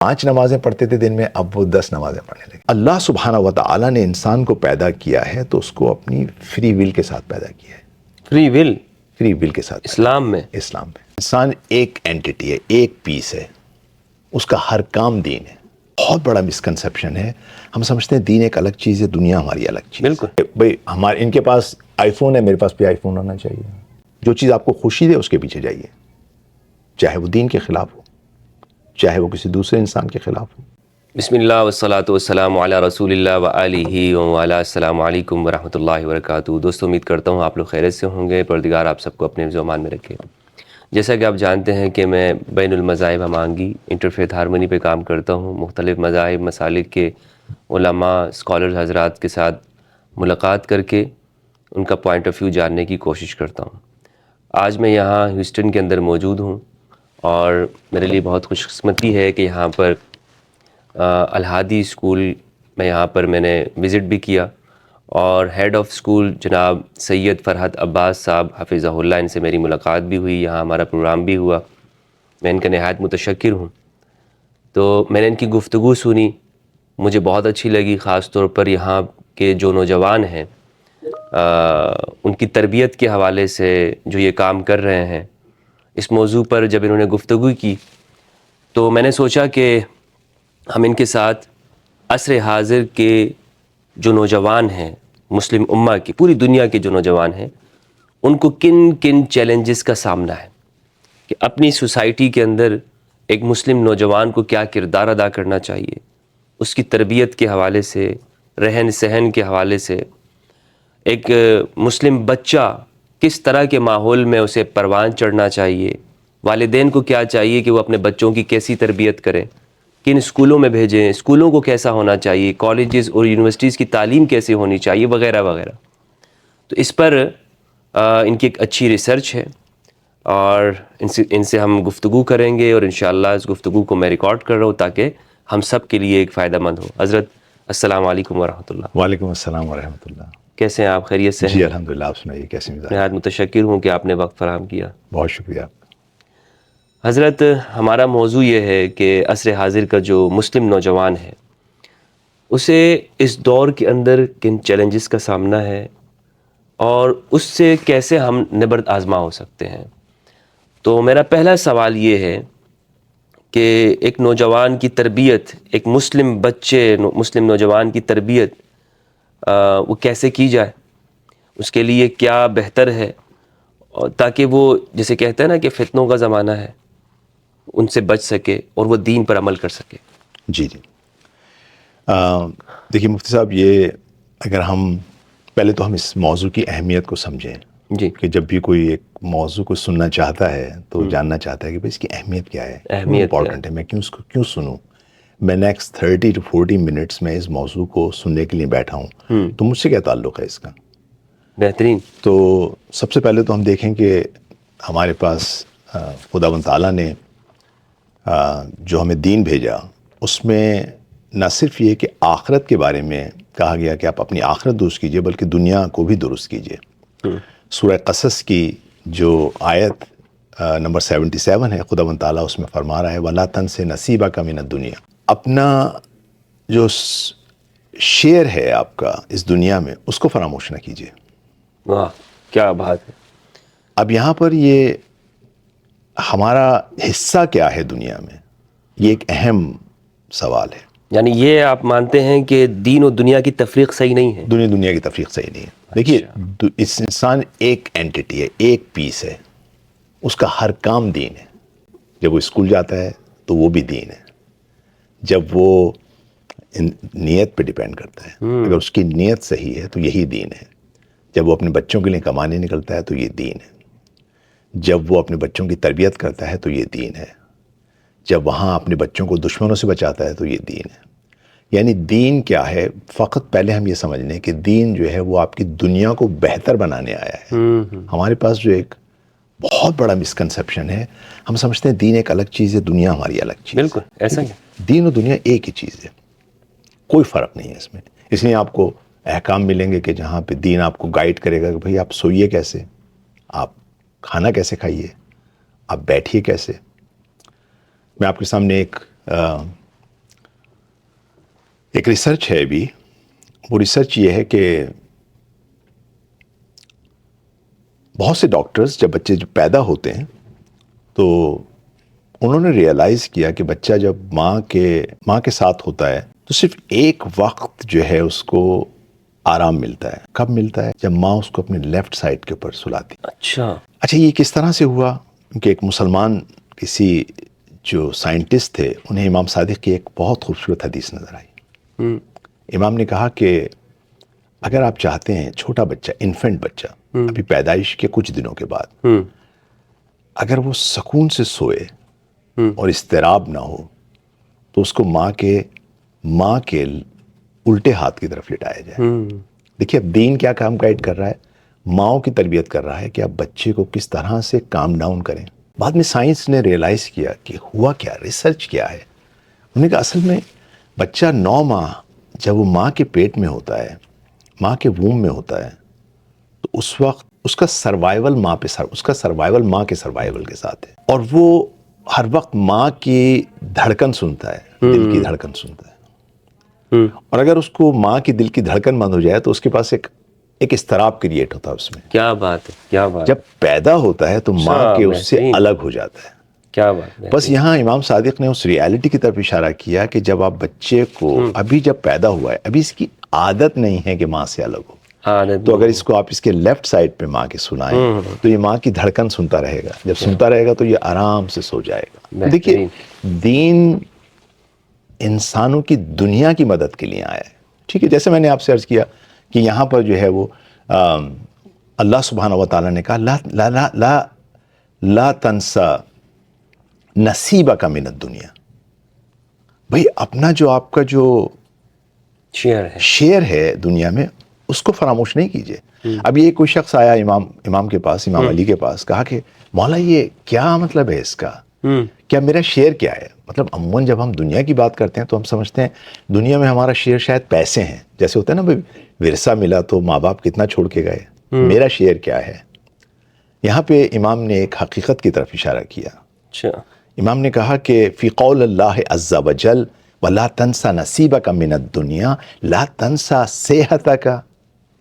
5 نمازیں پڑھتے تھے دن میں، اب وہ 10 نمازیں پڑھنے لگے۔ اللہ سبحانہ و تعالیٰ نے انسان کو پیدا کیا ہے تو اس کو اپنی فری ول کے ساتھ پیدا کیا ہے۔ فری ول فری ول کے ساتھ اسلام میں؟ اسلام میں انسان ایک اینٹیٹی ہے، ایک پیس ہے، اس کا ہر کام دین ہے۔ بہت بڑا مسکنسیپشن ہے، ہم سمجھتے ہیں دین ایک الگ چیز ہے، دنیا ہماری الگ چیز ہے۔ بالکل بھائی ہمارے ان کے پاس آئی فون ہے، میرے پاس بھی آئی فون ہونا چاہیے۔ جو چیز آپ کو خوشی دے اس کے پیچھے جائیے، چاہے وہ دین کے خلاف ہو، چاہے وہ کسی دوسرے انسان کے خلاف ہو۔ بسم اللہ والصلاۃ والسلام علی رسول اللہ وآلہ وعلی السلام علیکم ورحمۃ اللہ وبرکاتہ۔ دوستو امید کرتا ہوں آپ لوگ خیریت سے ہوں گے، پروردگار آپ سب کو اپنے حفظ و امان میں رکھے۔ جیسا کہ آپ جانتے ہیں کہ میں بین المذاہب ہمانگی انٹرفیتھ ہارمونی پہ کام کرتا ہوں، مختلف مذاہب مسالک کے علماء اسکالرز حضرات کے ساتھ ملاقات کر کے ان کا پوائنٹ آف ویو جاننے کی کوشش کرتا ہوں۔ آج میں یہاں ہیوسٹن کے اندر موجود ہوں اور میرے لیے بہت خوش قسمتی ہے کہ یہاں پر الہادی اسکول میں نے وزٹ بھی کیا اور ہیڈ آف اسکول جناب سید فرحت عباس صاحب حفظہ اللہ، ان سے میری ملاقات بھی ہوئی، یہاں ہمارا پروگرام بھی ہوا۔ میں ان کا نہایت متشکر ہوں۔ تو میں نے ان کی گفتگو سنی، مجھے بہت اچھی لگی، خاص طور پر یہاں کے جو نوجوان ہیں ان کی تربیت کے حوالے سے جو یہ کام کر رہے ہیں۔ اس موضوع پر جب انہوں نے گفتگو کی تو میں نے سوچا کہ ہم ان کے ساتھ عصر حاضر کے جو نوجوان ہیں، مسلم امہ کی، پوری دنیا کے جو نوجوان ہیں، ان کو کن کن چیلنجز کا سامنا ہے، کہ اپنی سوسائٹی کے اندر ایک مسلم نوجوان کو کیا کردار ادا کرنا چاہیے، اس کی تربیت کے حوالے سے، رہن سہن کے حوالے سے، ایک مسلم بچہ کس طرح کے ماحول میں اسے پروان چڑھنا چاہیے، والدین کو کیا چاہیے کہ وہ اپنے بچوں کی کیسی تربیت کریں، کن اسکولوں میں بھیجیں، اسکولوں کو کیسا ہونا چاہیے، کالجز اور یونیورسٹیز کی تعلیم کیسے ہونی چاہیے، وغیرہ وغیرہ۔ تو اس پر ان کی ایک اچھی ریسرچ ہے اور ان سے ہم گفتگو کریں گے، اور انشاءاللہ اس گفتگو کو میں ریکارڈ کر رہا ہوں تاکہ ہم سب کے لیے ایک فائدہ مند ہو۔ حضرت السلام علیکم ورحمۃ اللہ۔ وعلیکم السلام ورحمۃ اللہ۔ کیسے ہیں آپ؟ خیریت سے ہیں؟ جی الحمدللہ، آپ سنائیے کیسے مزاج؟ نہایت متشکر ہوں کہ آپ نے وقت فراہم کیا۔ بہت شکریہ۔ حضرت ہمارا موضوع یہ ہے کہ عصر حاضر کا جو مسلم نوجوان ہے اسے اس دور کے اندر کن چیلنجز کا سامنا ہے اور اس سے کیسے ہم نبرد آزما ہو سکتے ہیں۔ تو میرا پہلا سوال یہ ہے کہ ایک نوجوان کی تربیت، ایک مسلم مسلم نوجوان کی تربیت وہ کیسے کی جائے، اس کے لیے کیا بہتر ہے، اور تاکہ وہ جسے کہتے ہیں نا کہ فتنوں کا زمانہ ہے، ان سے بچ سکے اور وہ دین پر عمل کر سکے۔ جی دیکھیے مفتی صاحب، یہ اگر ہم پہلے تو ہم اس موضوع کی اہمیت کو سمجھیں جی، کہ جب بھی کوئی ایک موضوع کو سننا چاہتا ہے تو جاننا چاہتا ہے کہ بھئی اس کی اہمیت کیا ہے، اہمیت امپورٹنٹ ہے، میں اس کو کیوں سنوں، میں نیکسٹ 30 to 40 منٹس میں اس موضوع کو سننے کے لیے بیٹھا ہوں، تو مجھ سے کیا تعلق ہے اس کا۔ بہترین۔ تو سب سے پہلے تو ہم دیکھیں کہ ہمارے پاس خداوند تعالیٰ نے جو ہمیں دین بھیجا، اس میں نہ صرف یہ کہ آخرت کے بارے میں کہا گیا کہ آپ اپنی آخرت درست کیجئے، بلکہ دنیا کو بھی درست کیجئے۔ سورہ قصص کی جو آیت نمبر 77 ہے، خداوند تعالیٰ اس میں فرما رہا ہے وَلَا تَنْسَ نَصِيبَكَ مِنَ الدُّنْيَا، اپنا جو شیئر ہے آپ کا اس دنیا میں اس کو فراموش نہ کیجئے۔ واہ کیا بات ہے۔ اب یہاں پر یہ ہمارا حصہ کیا ہے دنیا میں، یہ ایک اہم سوال ہے۔ یعنی یہ آپ مانتے ہیں کہ دین و دنیا کی تفریق صحیح نہیں ہے؟ دنیا کی تفریق صحیح نہیں ہے۔ دیکھیے اس انسان ایک اینٹیٹی ہے، ایک پیس ہے، اس کا ہر کام دین ہے۔ جب وہ اسکول جاتا ہے تو وہ بھی دین ہے، جب وہ نیت پہ ڈیپینڈ کرتا ہے، اگر اس کی نیت صحیح ہے تو یہی دین ہے۔ جب وہ اپنے بچوں کے لیے کمانے نکلتا ہے تو یہ دین ہے، جب وہ اپنے بچوں کی تربیت کرتا ہے تو یہ دین ہے، جب وہاں اپنے بچوں کو دشمنوں سے بچاتا ہے تو یہ دین ہے۔ یعنی دین کیا ہے، فقط پہلے ہم یہ سمجھ لیں کہ دین جو ہے وہ آپ کی دنیا کو بہتر بنانے آیا ہے۔ ہمارے پاس جو ایک بہت بڑا مسکنسیپشن ہے، ہم سمجھتے ہیں دین ایک الگ چیز ہے، دنیا ہماری الگ چیز ہے۔ بالکل ایسا ہی۔ دین و دنیا ایک ہی چیز ہے، کوئی فرق نہیں ہے اس میں۔ اس لیے آپ کو احکام ملیں گے کہ جہاں پہ دین آپ کو گائیڈ کرے گا کہ بھئی آپ سوئیے کیسے، آپ کھانا کیسے کھائیے، آپ بیٹھیے کیسے۔ میں آپ کے سامنے ایک ایک ریسرچ ہے ابھی، وہ ریسرچ یہ ہے کہ بہت سے ڈاکٹرز جب بچے پیدا ہوتے ہیں تو انہوں نے ریئلائز کیا کہ بچہ جب ماں کے ساتھ ہوتا ہے تو صرف ایک وقت جو ہے اس کو آرام ملتا ہے. کب ملتا ہے؟ جب ماں اس کو اپنے لیفٹ سائڈ کے اوپر سلاتی. اچھا یہ کس طرح سے ہوا؟ کہ ایک مسلمان کسی جو سائنٹسٹ تھے انہیں امام صادق کی ایک بہت خوبصورت حدیث نظر آئی. امام نے کہا کہ اگر آپ چاہتے ہیں چھوٹا بچہ، انفینٹ بچہ، ابھی پیدائش کے کچھ دنوں کے بعد اگر وہ سکون سے سوئے اور اضطراب نہ ہو تو اس کو ماں کے الٹے ہاتھ کی طرف لٹایا جائے. دیکھیے اب دین کیا کام گائیڈ کر رہا ہے؟ ماؤں کی تربیت کر رہا ہے کہ آپ بچے کو کس طرح سے کام ڈاؤن کریں. بعد میں سائنس نے ریئلائز کیا کہ ہوا کیا، ریسرچ کیا ہے. انہوں نے کہا اصل میں بچہ 9 ماہ جب وہ ماں کے پیٹ میں ہوتا ہے، ماں کے ووم میں ہوتا ہے، تو اس وقت اس کا سروائیول ماں کے سروائیول کے ساتھ ہے، اور وہ ہر وقت ماں کی دھڑکن سنتا ہے، دل کی دھڑکن سنتا ہے. اور اگر اس کو ماں کی دل کی دھڑکن بند ہو جائے تو اس کے پاس ایک اضطراب کریٹ ہوتا ہے اس میں. کیا بات ہے، کیا بات. جب پیدا ہوتا ہے تو ماں کے اس سے الگ ہو جاتا ہے. کیا بات ہے. بس یہاں امام صادق نے اس ریالٹی کی طرف اشارہ کیا کہ جب آپ بچے کو ابھی جب پیدا ہوا ہے، ابھی اس کی عادت نہیں ہے کہ ماں سے الگ ہو، تو اگر اس کو آپ اس کے لیفٹ سائڈ پہ ماں کے سنائیں تو یہ ماں کی دھڑکن سنتا رہے گا. جب سنتا رہے گا تو یہ آرام سے سو جائے گا. دیکھیے دین انسانوں کی دنیا کی مدد کے لیے آیا ہے. ٹھیک ہے، جیسے میں نے آپ سے عرض کیا کہ یہاں پر جو ہے وہ اللہ سبحانہ و تعالیٰ نے کہا لا تنسا نصیبک من الدنیا. بھئی اپنا جو آپ کا جو شیئر ہے دنیا میں اس کو فراموش نہیں کیجئے. اب یہ کوئی شخص آیا امام کے پاس، امام علی کے پاس، کہا کہ مولا یہ کیا مطلب ہے اس کا، کیا میرا شیئر کیا ہے؟ مطلب عموماً جب ہم دنیا کی بات کرتے ہیں تو ہم سمجھتے ہیں دنیا میں ہمارا شیئر شاید پیسے ہیں. جیسے ہوتا ہے نا بھئی ورثہ ملا تو ماں باپ کتنا چھوڑ کے گئے، میرا شیئر کیا ہے؟ یہاں پہ امام نے ایک حقیقت کی طرف اشارہ کیا. امام نے کہا کہ فی قول اللہ عز وجل وَلَا تَنْسَ نَصِيبَكَ مِنَ الدُّنْيَا لَا تَنْسَ صِحَتَكَ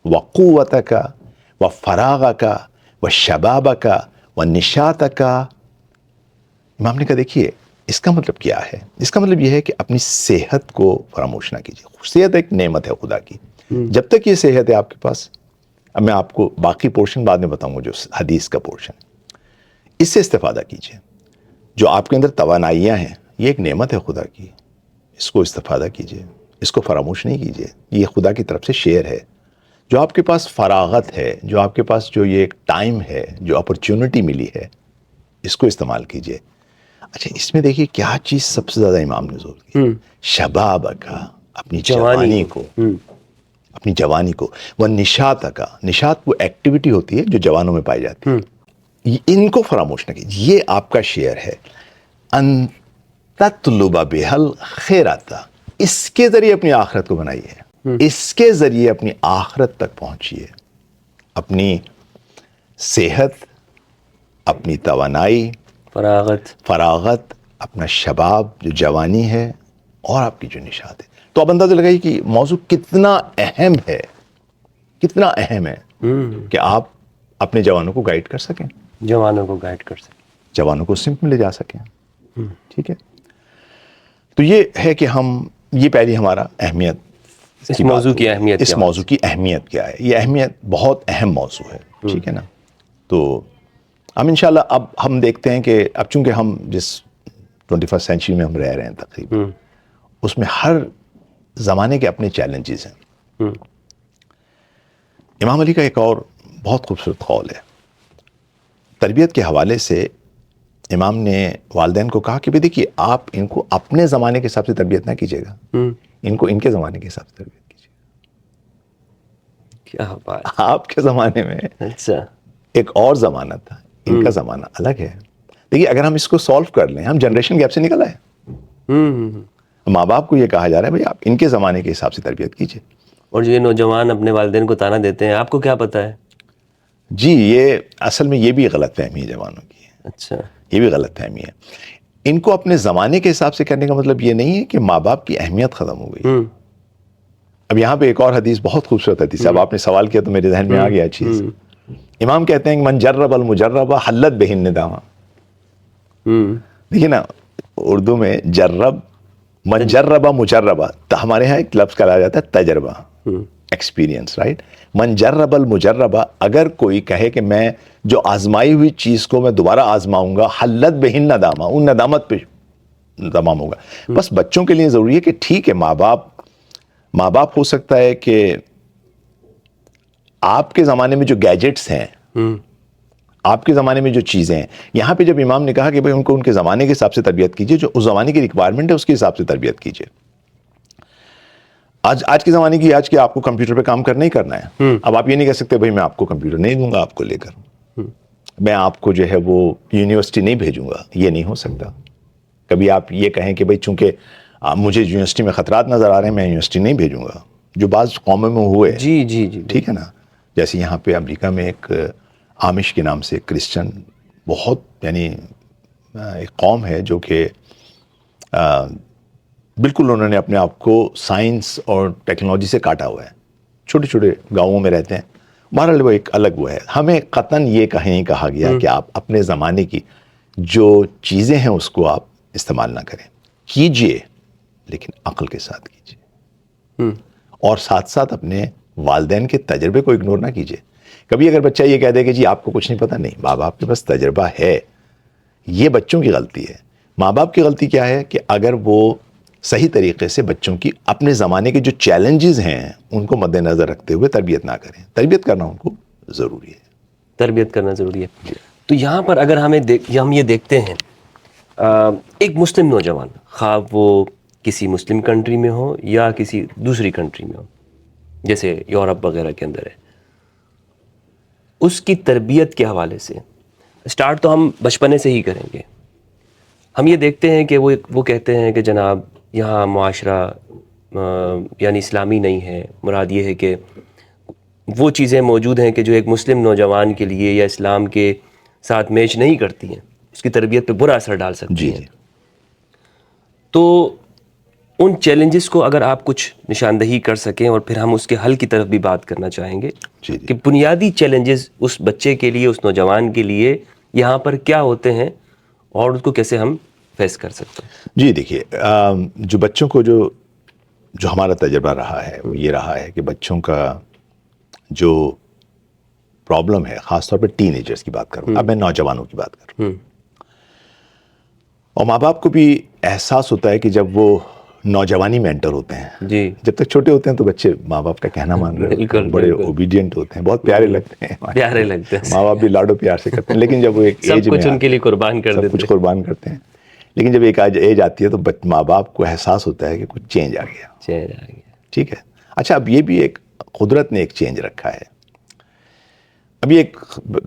وَقُوَّتَكَ وَفَرَاغَكَ وَشَبَابَكَ وَنِشَاطَكَ. امام نے کہا دیکھیے اس کا مطلب کیا ہے؟ اس کا مطلب یہ ہے کہ اپنی صحت کو فراموش نہ کیجیے. صحت ایک نعمت ہے خدا کی. جب تک یہ صحت ہے آپ کے پاس، اب میں آپ کو باقی پورشن بعد میں بتاؤں گا جو حدیث کا پورشن، اس سے استفادہ کیجیے. جو آپ کے اندر توانائیاں ہیں یہ ایک نعمت ہے خدا کی، اس کو استفادہ کیجیے، اس کو فراموش نہیں کیجیے. یہ خدا کی طرف سے شیئر ہے. جو آپ کے پاس فراغت ہے، جو آپ کے پاس جو یہ ایک ٹائم ہے، جو اپرچونٹی ملی ہے، اس کو استعمال کیجیے. اچھا اس میں دیکھیے کیا چیز سب سے زیادہ امام نے زور کی، شباب کا، اپنی جوانی کو، اپنی جوانی کو، وہ نشاط کا. نشاط وہ ایکٹیویٹی ہوتی ہے جو جوانوں میں پائی جاتی ہے. ان کو فراموش نہ کیجیے. یہ آپ کا شیئر ہے. ان تطلب بہل خیرات، اس کے ذریعے اپنی آخرت کو بنائیے، اس کے ذریعے اپنی آخرت تک پہنچیے. اپنی صحت، اپنی توانائی، فراغت، اپنا شباب جو جوانی ہے، اور آپ کی جو نشاط ہے. تو آپ اندازہ لگائیے کہ موضوع کتنا اہم ہے، کتنا اہم ہے کہ آپ اپنے جوانوں کو گائیڈ کر سکیں، جوانوں کو سمت میں لے جا سکیں. ٹھیک ہے، تو یہ ہے کہ یہ پہلی ہمارا اہمیت، اس موضوع کی اہمیت، اس موضوع کی اہمیت کیا ہے. یہ اہمیت بہت اہم موضوع ہے. ٹھیک ہے نا. تو ہم انشاءاللہ اب ہم دیکھتے ہیں کہ اب چونکہ ہم جس 21 سینچری میں ہم رہ رہے ہیں تقریباً، اس میں ہر زمانے کے اپنے چیلنجز ہیں. امام علی کا ایک اور بہت خوبصورت قول ہے. تربیت کے حوالے سے امام نے والدین کو کہا کہ بھئی دیکھیے آپ ان کو اپنے زمانے کے حساب سے تربیت نہ کیجیے گا، ان کو ان کے زمانے کے حساب سے تربیت کیجیے. کیا بات. آپ کے زمانے میں ایک اور زمانہ تھا، ان کا زمانہ الگ ہے. دیکھیے اگر ہم اس کو سولو کر لیں، ہم جنریشن گیپ سے نکل آئے. ماں باپ کو یہ کہا جا رہا ہے بھئی آپ ان کے زمانے کے حساب سے تربیت کیجیے. اور یہ نوجوان اپنے والدین کو تانا دیتے ہیں، آپ کو کیا پتہ ہے. جی یہ اصل میں یہ بھی غلط فہمی ہے جوانوں کی. اچھا یہ بھی غلط فہمی ہے. ان کو اپنے زمانے کے حساب سے کرنے کا مطلب یہ نہیں ہے کہ ماں باپ کی اہمیت ختم ہو گئی. اب یہاں پہ ایک اور حدیث بہت خوبصورت حدیث ہے. اب آپ نے سوال کیا تو میرے ذہن میں آ گیا چیز. امام کہتے ہیں کہ من جرب المجربہ حلت بہ الندامہ. دیکھیے نا اردو میں جرب من جربہ مجربہ, ہمارے ہاں ایک لفظ کہا جاتا ہے تجربہ, ایکسپیرینس, رائٹ. من جرب المجربہ, اگر کوئی کہے کہ میں جو آزمائی ہوئی چیز کو میں دوبارہ آزماؤں گا, حلت بہ الندامہ, ان ندامت پہ تمام ہوگا. بس بچوں کے لیے ضروری ہے کہ ٹھیک ہے ماں باپ ہو سکتا ہے کہ آپ کے زمانے میں جو گیجٹس ہیں, آپ کے زمانے میں جو چیزیں ہیں, یہاں پہ جب امام نے کہا کہ بھئی ان کو ان کے زمانے کے حساب سے تربیت کیجئے, جو اس زمانے کی ریکوائرمنٹ ہے اس کے حساب سے تربیت کیجئے. آج کے زمانے کی آج کے آپ کو کمپیوٹر پہ کام کرنا ہی کرنا ہے. اب آپ یہ نہیں کہہ سکتے بھئی میں آپ کو کمپیوٹر نہیں دوں گا آپ کو لے کر, میں آپ کو جو ہے وہ یونیورسٹی نہیں بھیجوں گا, یہ نہیں ہو سکتا. کبھی آپ یہ کہیں کہ بھئی چونکہ مجھے یونیورسٹی میں خطرات نظر آ رہے ہیں میں یونیورسٹی نہیں بھیجوں گا, جو بعض قوموں میں ہوئے. جی ٹھیک ہے نا. جیسے یہاں پہ امریکہ میں ایک آمش کے نام سے کرسچن بہت یعنی ایک قوم ہے جو کہ بالکل انہوں نے اپنے آپ کو سائنس اور ٹیکنالوجی سے کاٹا ہوا ہے. چھوٹے چھوٹے گاؤں میں رہتے ہیں. بہرحال وہ ایک الگ وہ ہے. ہمیں قطعاً یہ کہیں کہا گیا کہ آپ اپنے زمانے کی جو چیزیں ہیں اس کو آپ استعمال نہ کریں, کیجئے لیکن عقل کے ساتھ کیجئے, اور ساتھ ساتھ اپنے والدین کے تجربے کو اگنور نہ کیجئے. کبھی اگر بچہ یہ کہہ دے کہ جی آپ کو کچھ نہیں پتا, نہیں, ماں باپ کے پاس تجربہ ہے. یہ بچوں کی غلطی ہے. ماں باپ کی غلطی کیا ہے کہ اگر وہ صحیح طریقے سے بچوں کی اپنے زمانے کے جو چیلنجز ہیں ان کو مد نظر رکھتے ہوئے تربیت نہ کریں. تربیت کرنا ان کو ضروری ہے. تربیت کرنا ضروری ہے. تو یہاں پر اگر ہم یہ دیکھتے ہیں ایک مسلم نوجوان, خواہ وہ کسی مسلم کنٹری میں ہو یا کسی دوسری کنٹری میں ہو, جیسے یورپ وغیرہ کے اندر ہے, اس کی تربیت کے حوالے سے سٹارٹ تو ہم بچپنے سے ہی کریں گے. ہم یہ دیکھتے ہیں کہ وہ کہتے ہیں کہ جناب یہاں معاشرہ یعنی اسلامی نہیں ہے. مراد یہ ہے کہ وہ چیزیں موجود ہیں کہ جو ایک مسلم نوجوان کے لیے یا اسلام کے ساتھ میچ نہیں کرتی ہیں, اس کی تربیت پہ برا اثر ڈال سکتی ہیں. تو ان چیلنجز کو اگر آپ کچھ نشاندہی کر سکیں, اور پھر ہم اس کے حل کی طرف بھی بات کرنا چاہیں گے کہ بنیادی چیلنجز اس بچے کے لیے, اس نوجوان کے لیے یہاں پر کیا ہوتے ہیں اور اس کو کیسے ہم فیس کر سکتے ہیں. جی دیکھیے, جو بچوں کو جو ہمارا تجربہ رہا ہے وہ یہ رہا ہے کہ بچوں کا جو پرابلم ہے, خاص طور پہ ٹین ایجرز کی بات کروں, اب میں نوجوانوں کی بات کر رہا ہوں, اور ماں باپ کو بھی احساس ہوتا ہے کہ جب وہ نوجوانی میں انٹر ہوتے ہیں, جب تک چھوٹے ہوتے ہیں تو بچے ماں باپ کا کہنا مان رہے ہوتے ہیں, بڑے اوبیڈینٹ ہوتے ہیں, بہت پیارے لگتے ہیں, ماں باپ بھی لاڈو پیار سے کرتے ہیں. لیکن جب وہ ایک ایج میں سب کچھ ان کے لیے قربان کر دیتے ہیں, سب کچھ قربان کرتے ہیں. لیکن جب ایک ایج آتی ہے تو ماں باپ کو احساس ہوتا ہے کہ کچھ چینج آ گیا. ٹھیک ہے. اچھا, اب یہ بھی ایک قدرت نے ایک چینج رکھا ہے. ابھی ایک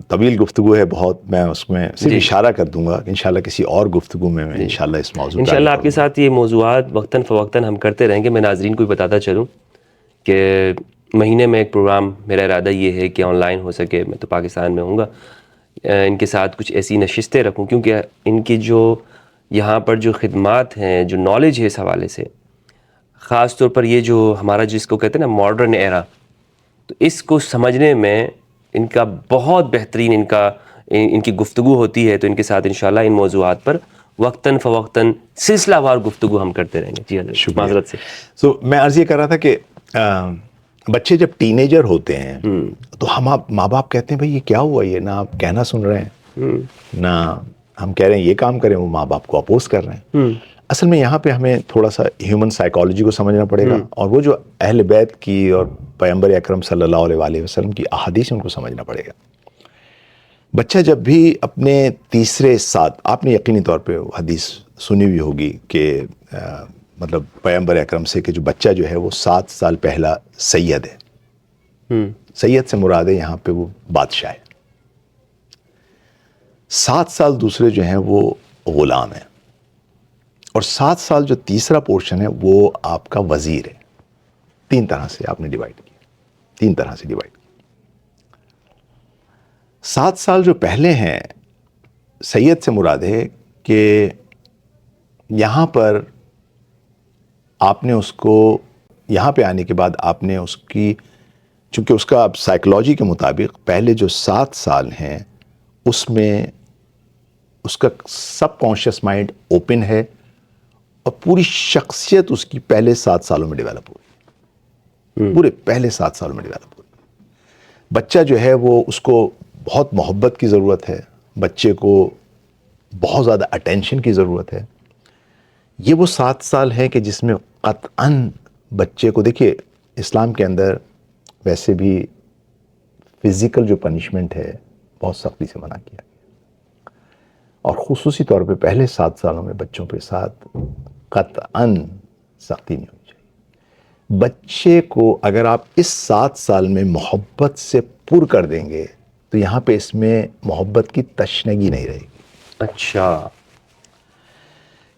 طویل گفتگو ہے بہت, میں اس میں صرف اشارہ کر دوں گا. انشاءاللہ کسی اور گفتگو میں انشاءاللہ اس موضوع انشاءاللہ آپ کے ساتھ یہ موضوعات وقتاً فوقتاً ہم کرتے رہیں گے. میں ناظرین کو بھی بتاتا چلوں کہ مہینے میں ایک پروگرام, میرا ارادہ یہ ہے کہ آن لائن ہو سکے, میں تو پاکستان میں ہوں گا, ان کے ساتھ کچھ ایسی نشستیں رکھوں, کیونکہ ان کی جو یہاں پر جو خدمات ہیں, جو نالج ہے اس حوالے سے, خاص طور پر یہ جو ہمارا جس کو کہتے ہیں نا ماڈرن ایرا, تو اس کو سمجھنے میں ان کا بہت بہترین ان کی گفتگو ہوتی ہے. تو ان کے ساتھ انشاءاللہ ان موضوعات پر وقتاً فوقتاً سلسلہ وار گفتگو ہم کرتے رہیں گے. جی حضرت, معذرت سے. میں عرض یہ کر رہا تھا کہ بچے جب ٹین ایجر ہوتے ہیں تو ہم ماں باپ کہتے ہیں بھائی یہ کیا ہوا, یہ نہ آپ کہنا سن رہے ہیں, نہ ہم کہہ رہے ہیں یہ کام کریں, وہ ماں باپ کو اپوز کر رہے ہیں. اصل میں یہاں پہ ہمیں تھوڑا سا ہیومن سائیکالوجی کو سمجھنا پڑے گا, اور وہ جو اہل بیت کی اور پیغمبر اکرم صلی اللہ علیہ وآلہ وسلم کی احادیث ان کو سمجھنا پڑے گا. بچہ جب بھی اپنے تیسرے ساتھ, آپ نے یقینی طور پہ حدیث سنی ہوئی ہوگی کہ مطلب پیغمبر اکرم سے کہ جو بچہ جو ہے وہ 7 سال پہلا سید ہے. سید سے مراد ہے یہاں پہ وہ بادشاہ ہے. 7 سال دوسرے جو ہیں وہ غلام ہیں, اور 7 سال جو تیسرا پورشن ہے وہ آپ کا وزیر ہے. 3 طرح سے آپ نے ڈیوائڈ کیا, 3 طرح سے ڈیوائڈ کیا. 7 سال جو پہلے ہیں سید سے مراد ہے کہ یہاں پر آپ نے اس کو یہاں پہ آنے کے بعد آپ نے اس کی، چونکہ اس کا سائیکلوجی کے مطابق پہلے جو 7 سال ہیں اس میں اس کا سب کانشیس مائنڈ اوپن ہے اور پوری شخصیت اس کی پہلے 7 سالوں میں ڈیولپ ہوئی، پورے پہلے 7 سالوں میں ڈیولپ ہوئی. بچہ جو ہے وہ اس کو بہت محبت کی ضرورت ہے، بچے کو بہت زیادہ اٹینشن کی ضرورت ہے. یہ وہ 7 سال ہے کہ جس میں قطعاً بچے کو، دیکھیے اسلام کے اندر ویسے بھی فزیکل جو پنشمنٹ ہے بہت سختی سے منع کیا گیا، اور خصوصی طور پہ پہلے 7 سالوں میں بچوں کے ساتھ قطعاً سختی نہیں ہونی چاہیے. بچے کو اگر آپ اس 7 سال میں محبت سے پر کر دیں گے تو یہاں پہ اس میں محبت کی تشنگی نہیں رہے گی. اچھا،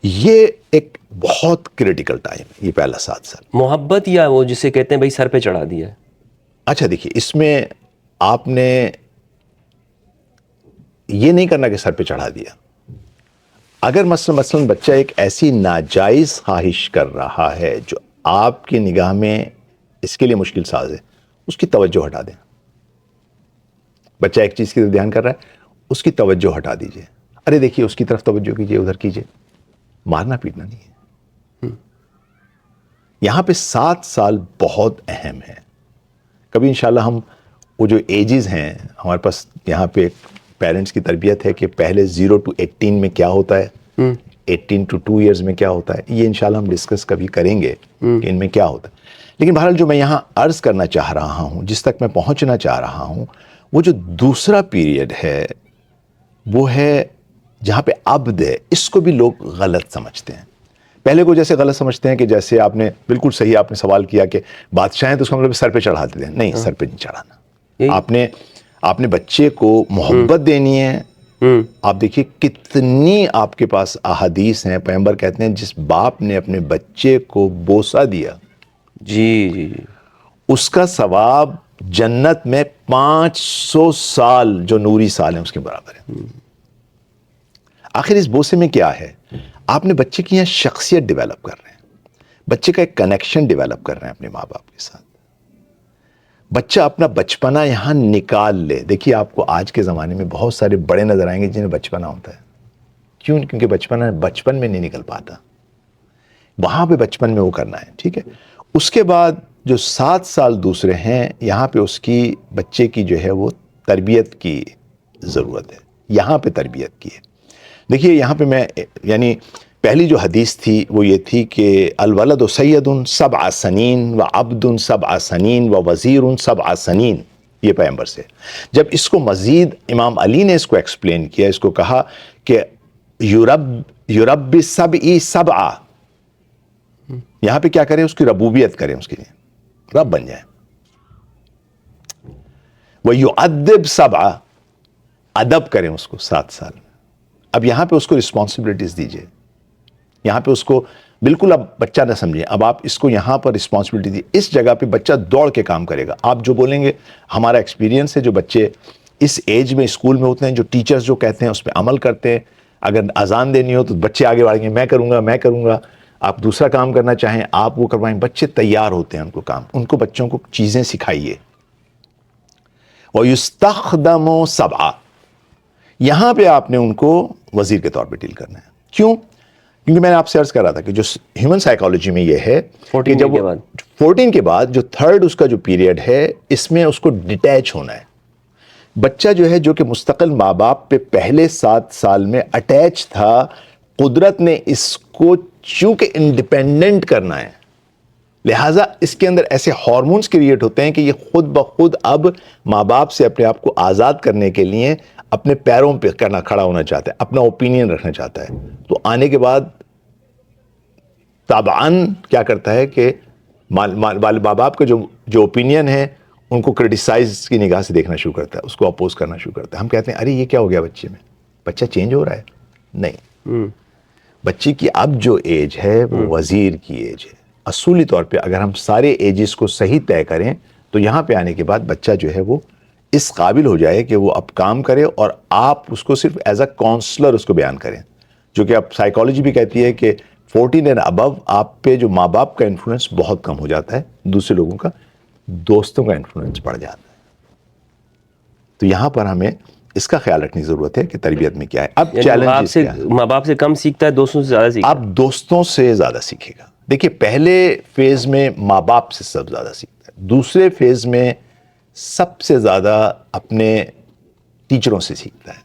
یہ ایک بہت کریٹیکل ٹائم ہے یہ پہلا 7 سال. محبت یا وہ جسے کہتے ہیں بھائی سر پہ چڑھا دیا ہے؟ اچھا دیکھیے، اس میں آپ نے یہ نہیں کرنا کہ سر پہ چڑھا دیا. اگر مثلا بچہ ایک ایسی ناجائز خواہش کر رہا ہے جو آپ کی نگاہ میں اس کے لیے مشکل ساز ہے، اس کی توجہ ہٹا دیں. بچہ ایک چیز کی طرف دھیان کر رہا ہے، اس کی توجہ ہٹا دیجئے. ارے دیکھیے اس کی طرف توجہ کیجئے، ادھر کیجئے. مارنا پیٹنا نہیں ہے. یہاں پہ 7 سال بہت اہم ہے. کبھی انشاءاللہ ہم وہ جو ایجز ہیں ہمارے پاس، یہاں پہ پیرنٹس کی تربیت ہے کہ پہلے 0 to 18 میں کیا ہوتا ہے، 18 to 2 years میں کیا ہوتا ہے، یہ انشاءاللہ ہم ڈسکس کبھی کریں گے کہ ان میں کیا ہوتا ہے. لیکن بہرحال جو میں یہاں عرض کرنا چاہ رہا ہوں، جس تک میں پہنچنا چاہ رہا ہوں، وہ جو دوسرا پیریڈ ہے وہ ہے جہاں پہ عبد ہے. اس کو بھی لوگ غلط سمجھتے ہیں. پہلے کو جیسے غلط سمجھتے ہیں کہ جیسے آپ نے بالکل صحیح آپ نے سوال کیا کہ بادشاہ ہیں تو اس کا مطلب سر پہ چڑھا دیتے ہیں. نہیں، سر پہ نہیں چڑھانا. آپ نے بچے کو محبت دینی ہے. آپ دیکھیے کتنی آپ کے پاس احادیث ہیں، پیغمبر کہتے ہیں جس باپ نے اپنے بچے کو بوسہ دیا، جی، اس کا ثواب جنت میں 500 سال جو نوری سال ہیں اس کے برابر ہے. آخر اس بوسے میں کیا ہے؟ آپ نے بچے کی یہاں شخصیت ڈیولپ کر رہے ہیں، بچے کا ایک کنیکشن ڈیولپ کر رہے ہیں اپنے ماں باپ کے ساتھ. بچہ اپنا بچپنا یہاں نکال لے. دیکھیے آپ کو آج کے زمانے میں بہت سارے بڑے نظر آئیں گے جنہیں بچپنا ہوتا ہے. کیوں؟ کیونکہ بچپن میں نہیں نکل پاتا. وہاں پہ بچپن میں وہ کرنا ہے، ٹھیک ہے. اس کے بعد جو 7 سال دوسرے ہیں، یہاں پہ اس کی بچے کی جو ہے وہ تربیت کی ضرورت ہے. یہاں پہ تربیت کی ہے. دیکھیے یہاں پہ میں یعنی پہلی جو حدیث تھی وہ یہ تھی کہ الولد سید 7 سنین و عبد 7 سنین و وزیر 7 سنین. یہ پیغمبر سے. جب اس کو مزید امام علی نے اس کو ایکسپلین کیا، اس کو کہا کہ یرب 7 یہاں پہ کیا کریں؟ اس کی ربوبیت کریں، اس کے لیے رب بن جائیں. وَيُعَدِّبْ 7 ادب کریں اس کو 7 سال. اب یہاں پہ اس کو رسپانسبلٹیز دیجئے. یہاں پہ اس کو بالکل اب بچہ نہ سمجھیں، اب آپ اس کو یہاں پر رسپانسبلٹی دی. اس جگہ پہ بچہ دوڑ کے کام کرے گا. آپ جو بولیں گے، ہمارا ایکسپیرینس ہے، جو بچے اس ایج میں اسکول میں ہوتے ہیں، جو ٹیچرز جو کہتے ہیں اس پہ عمل کرتے ہیں. اگر اذان دینی ہو تو بچے آگے بڑھیں گے، میں کروں گا. آپ دوسرا کام کرنا چاہیں آپ وہ کروائیں. بچے تیار ہوتے ہیں ان کو کام، ان کو بچوں کو چیزیں سکھائیے. وَيُسْتَخْدَمُ 7 یہاں پہ آپ نے ان کو وزیر کے طور پہ ڈیل کرنا ہے. کیوں؟ کیونکہ میں نے آپ سے عرض کرا تھا کہ جو ہیومن سائیکالوجی میں یہ ہے کہ جب 14 کے بعد جو تھرڈ اس کا جو پیریڈ ہے، اس میں اس کو ڈیٹیچ ہونا ہے. بچہ جو ہے جو کہ مستقل ماں باپ پہ پہلے 7 سال میں اٹیچ تھا، قدرت نے اس کو چونکہ انڈیپینڈنٹ کرنا ہے، لہٰذا اس کے اندر ایسے ہارمونز کریٹ ہوتے ہیں کہ یہ خود بخود اب ماں باپ سے اپنے آپ کو آزاد کرنے کے لیے اپنے پیروں پہ کھڑا ہونا چاہتا ہے، اپنا اوپینین رکھنا چاہتا ہے. تو آنے کے بعد طبعاً کیا کرتا ہے کہ ماں باپ کا جو اوپینین ہے ان کو کرٹیسائز کی نگاہ سے دیکھنا شروع کرتا ہے، اس کو اپوز کرنا شروع کرتا ہے. ہم کہتے ہیں ارے یہ کیا ہو گیا بچے میں، بچہ چینج ہو رہا ہے. نہیں، بچے کی اب جو ایج ہے وہ وزیر کی ایج ہے. اصولی طور پہ اگر ہم سارے ایجز کو صحیح طے کریں تو یہاں پہ آنے کے بعد بچہ جو ہے وہ اس قابل ہو جائے کہ وہ اب کام کرے اور آپ اس کو صرف ایز اے کاؤنسلر اس کو بیان کریں. جو کہ اب سائیکالوجی بھی کہتی ہے کہ 14 اینڈ ابو آپ پہ جو ماں باپ کا انفلوئنس بہت کم ہو جاتا ہے, دوسرے لوگوں کا, دوستوں کا انفلوئنس بڑھ جاتا ہے. تو یہاں پر ہمیں اس کا خیال رکھنے کی ضرورت ہے کہ تربیت میں کیا ہے. اب چیلنجز کیا ہے؟ ماں باپ سے کم سیکھتا ہے, دوستوں سے زیادہ سیکھتا ہے. اب دوستوں سے زیادہ سیکھے گا. دیکھیے پہلے فیز میں ماں باپ سے سب زیادہ سیکھتا ہے, دوسرے فیز میں سب سے زیادہ اپنے ٹیچروں سے سیکھتا ہے,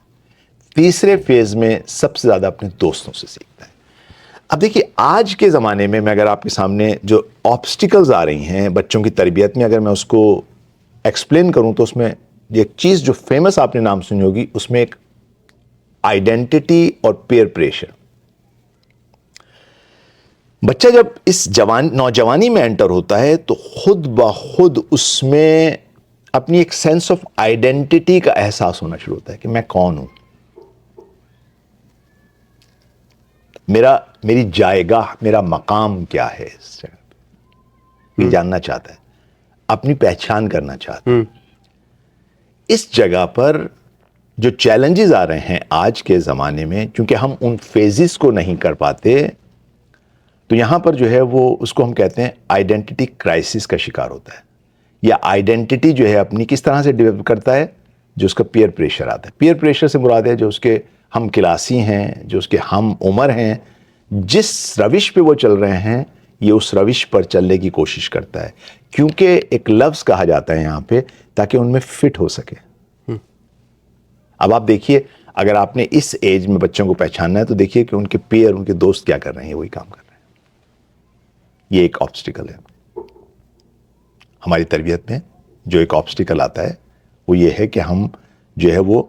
تیسرے فیز میں سب سے زیادہ اپنے دوستوں سے سیکھتا ہے. اب دیکھیے آج کے زمانے میں اگر آپ کے سامنے جو آبسٹیکلز آ رہی ہیں بچوں کی تربیت میں, اگر میں اس کو ایکسپلین کروں تو اس میں ایک چیز جو فیمس آپ نے نام سنی ہوگی, اس میں ایک آئیڈینٹی اور پیئر پریشر. بچہ جب اس نوجوانی میں انٹر ہوتا ہے تو خود بخود اس میں اپنی ایک سینس آف آئیڈینٹی کا احساس ہونا شروع ہوتا ہے کہ میں کون ہوں, میری جائے گاہ, میرا مقام کیا ہے اس جگہ پہ, یہ جاننا چاہتا ہے, اپنی پہچان کرنا چاہتا ہے. اس جگہ پر جو چیلنجز آ رہے ہیں آج کے زمانے میں, چونکہ ہم ان فیزز کو نہیں کر پاتے, تو یہاں پر جو ہے وہ اس کو ہم کہتے ہیں آئیڈینٹی کرائسس کا شکار ہوتا ہے. یا آئیڈینٹی جو ہے اپنی کس طرح سے ڈیولپ کرتا ہے, جو اس کا پیئر پریشر آتا ہے. پیئر پریشر سے مراد ہے جو اس کے ہم کلاسی ہیں, جو اس کے ہم عمر ہیں, جس روش پہ وہ چل رہے ہیں یہ اس روش پر چلنے کی کوشش کرتا ہے, کیونکہ ایک لفظ کہا جاتا ہے یہاں پہ تاکہ ان میں فٹ ہو سکے. اب آپ دیکھیے اگر آپ نے اس ایج میں بچوں کو پہچاننا ہے تو دیکھیے کہ ان کے پیئر, ان کے دوست کیا کر رہے ہیں, وہی کام کر رہے ہیں. یہ ایک آبسٹیکل ہے ہماری تربیت میں. جو ایک آبسٹیکل آتا ہے وہ یہ ہے کہ ہم جو ہے وہ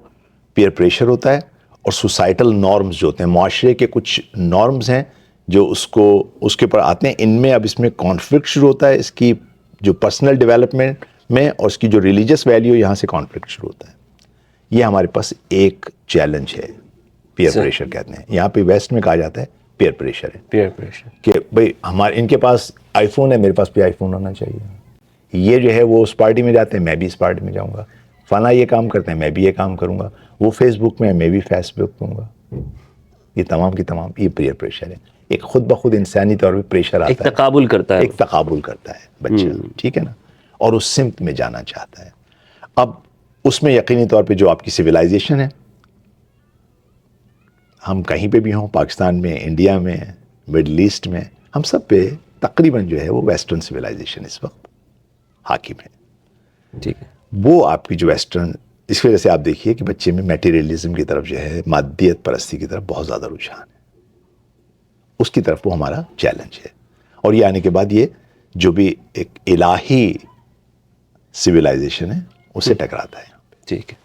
پیئر پریشر ہوتا ہے, اور سوسائٹل نارمز جو ہوتے ہیں, معاشرے کے کچھ نارمز ہیں جو اس کے اوپر آتے ہیں. ان میں اب اس میں کانفلکٹ شروع ہوتا ہے, اس کی جو پرسنل ڈیولپمنٹ میں, اور اس کی جو ریلیجس ویلیو, یہاں سے کانفلکٹ شروع ہوتا ہے. یہ ہمارے پاس ایک چیلنج ہے, پیئر پریشر کہتے ہیں. یہاں پہ ویسٹ میں کہا جاتا ہے پیئر پریشر ہے, پیئر پریشر, کہ بھئی ان کے پاس آئی فون ہے, میرے پاس بھی آئی فون ہونا چاہیے. یہ جو ہے وہ اس پارٹی میں جاتے ہیں, میں بھی اس پارٹی میں جاؤں گا. فلاں یہ کام کرتے ہیں, میں بھی یہ کام کروں گا. وہ فیس بک میں بھی فیس بک کروں گا. یہ تمام کی تمام یہ پیئر پریشر ہے. ایک خود بخود انسانی طور پہ پریشر آتا ہے, ایک تقابل کرتا ہے, ایک تقابل کرتا ہے بچہ, ٹھیک ہے نا, اور اس سمت میں جانا چاہتا ہے. اب اس میں یقینی طور پہ جو آپ کی سویلائزیشن ہے, ہم کہیں پہ بھی ہوں, پاکستان میں, انڈیا میں, مڈل ایسٹ میں, ہم سب پہ تقریباً جو ہے وہ ویسٹرن سویلائزیشن اس وقت حاکم ہے. ٹھیک ہے. وہ آپ کی جو ویسٹرن, اس وجہ سے آپ دیکھیے کہ بچے میں میٹیریلزم کی طرف جو ہے, مادیت پرستی کی طرف بہت زیادہ رجحان ہے. اس کی طرف وہ ہمارا چیلنج ہے. اور یہ آنے کے بعد یہ جو بھی ایک الہی سویلائزیشن ہے اسے ٹکراتا ہے. ٹھیک ہے.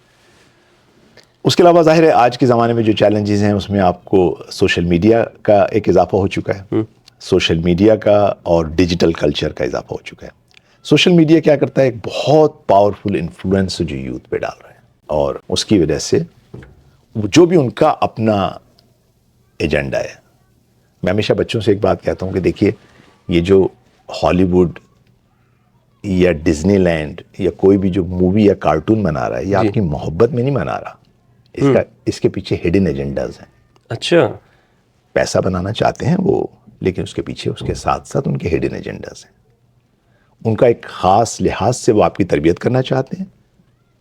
اس کے علاوہ ظاہر ہے آج کے زمانے میں جو چیلنجز ہیں اس میں آپ کو سوشل میڈیا کا ایک اضافہ ہو چکا ہے. سوشل میڈیا کا اور ڈیجیٹل کلچر کا اضافہ ہو چکا ہے. سوشل میڈیا کیا کرتا ہے, ایک بہت پاورفل انفلوئنس جو یوتھ پہ ڈال رہے ہیں, اور اس کی وجہ سے جو بھی ان کا اپنا ایجنڈا ہے. میں ہمیشہ بچوں سے ایک بات کہتا ہوں کہ دیکھیے یہ جو ہالی ووڈ یا ڈزنی لینڈ یا کوئی بھی جو مووی یا کارٹون بنا رہا ہے, یہ آپ کی محبت میں نہیں بنا رہا, اس کے پیچھے ہڈن ایجنڈاز ہیں. اچھا. پیسہ بنانا چاہتے ہیں وہ, لیکن اس کے پیچھے اس کے ساتھ ساتھ ان کے ہڈن ایجنڈاز ہیں. ان کا ایک خاص لحاظ سے وہ آپ کی تربیت کرنا چاہتے ہیں.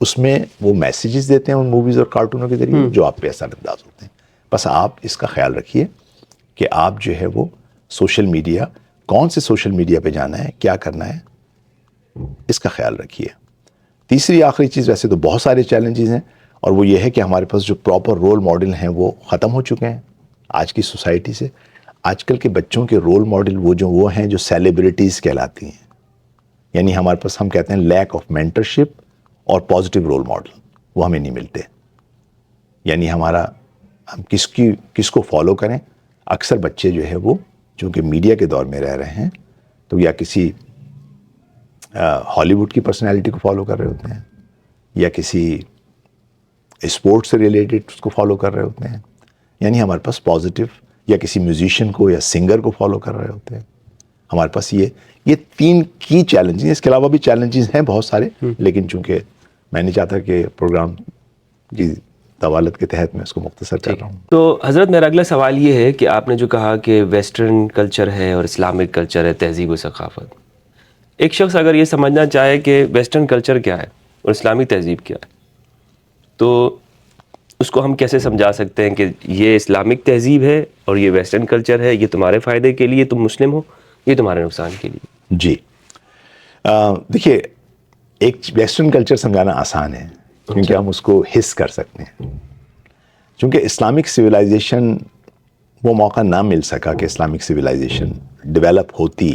اس میں وہ میسیجز دیتے ہیں ان موویز اور کارٹونوں کے ذریعے جو آپ پہ اثر انداز ہوتے ہیں. بس آپ اس کا خیال رکھیے کہ آپ جو ہے وہ سوشل میڈیا, کون سے سوشل میڈیا پہ جانا ہے, کیا کرنا ہے, اس کا خیال رکھیے. تیسری آخری چیز, ویسے تو بہت سارے چیلنجز ہیں, اور وہ یہ ہے کہ ہمارے پاس جو پراپر رول ماڈل ہیں وہ ختم ہو چکے ہیں آج کی سوسائٹی سے. آج کل کے بچوں کے رول ماڈل وہ ہیں جو سیلیبریٹیز کہلاتی ہیں. یعنی ہمارے پاس, ہم کہتے ہیں لیک آف مینٹرشپ اور پازیٹیو رول ماڈل, وہ ہمیں نہیں ملتے. یعنی ہم کس کو فالو کریں. اکثر بچے جو ہے وہ چونکہ میڈیا کے دور میں رہ رہے ہیں تو یا کسی ہالی ووڈ کی پرسنالٹی کو فالو کر رہے ہوتے ہیں, یا کسی اسپورٹس سے ریلیٹڈ اس کو فالو کر رہے ہوتے ہیں. یعنی ہمارے پاس پازیٹیو, یا کسی میوزیشین کو یا سنگر کو فالو کر رہے ہوتے ہیں. ہمارے پاس یہ 3 کی چیلنجز ہیں. اس کے علاوہ بھی چیلنجز ہیں بہت سارے, لیکن چونکہ میں نہیں چاہتا کہ پروگرام کی طوالت کے تحت میں اس کو مختصر کر رہا ہوں. تو حضرت میرا اگلا سوال یہ ہے کہ آپ نے جو کہا کہ ویسٹرن کلچر ہے اور اسلامک کلچر ہے، تہذیب و ثقافت، ایک شخص اگر یہ سمجھنا چاہے کہ ویسٹرن کلچر کیا ہے اور اسلامی تہذیب کیا ہے، تو اس کو ہم کیسے سمجھا سکتے ہیں کہ یہ اسلامک تہذیب ہے اور یہ ویسٹرن کلچر ہے، یہ تمہارے فائدے کے لیے تم مسلم ہو، یہ تمہارے نقصان کے لیے؟ جی دیکھیے، ایک ویسٹرن کلچر سمجھانا آسان ہے کیونکہ ہم اس کو حس کر سکتے ہیں. چونکہ اسلامک سویلائزیشن وہ موقع نہ مل سکا کہ اسلامک سویلائزیشن ڈیولپ ہوتی،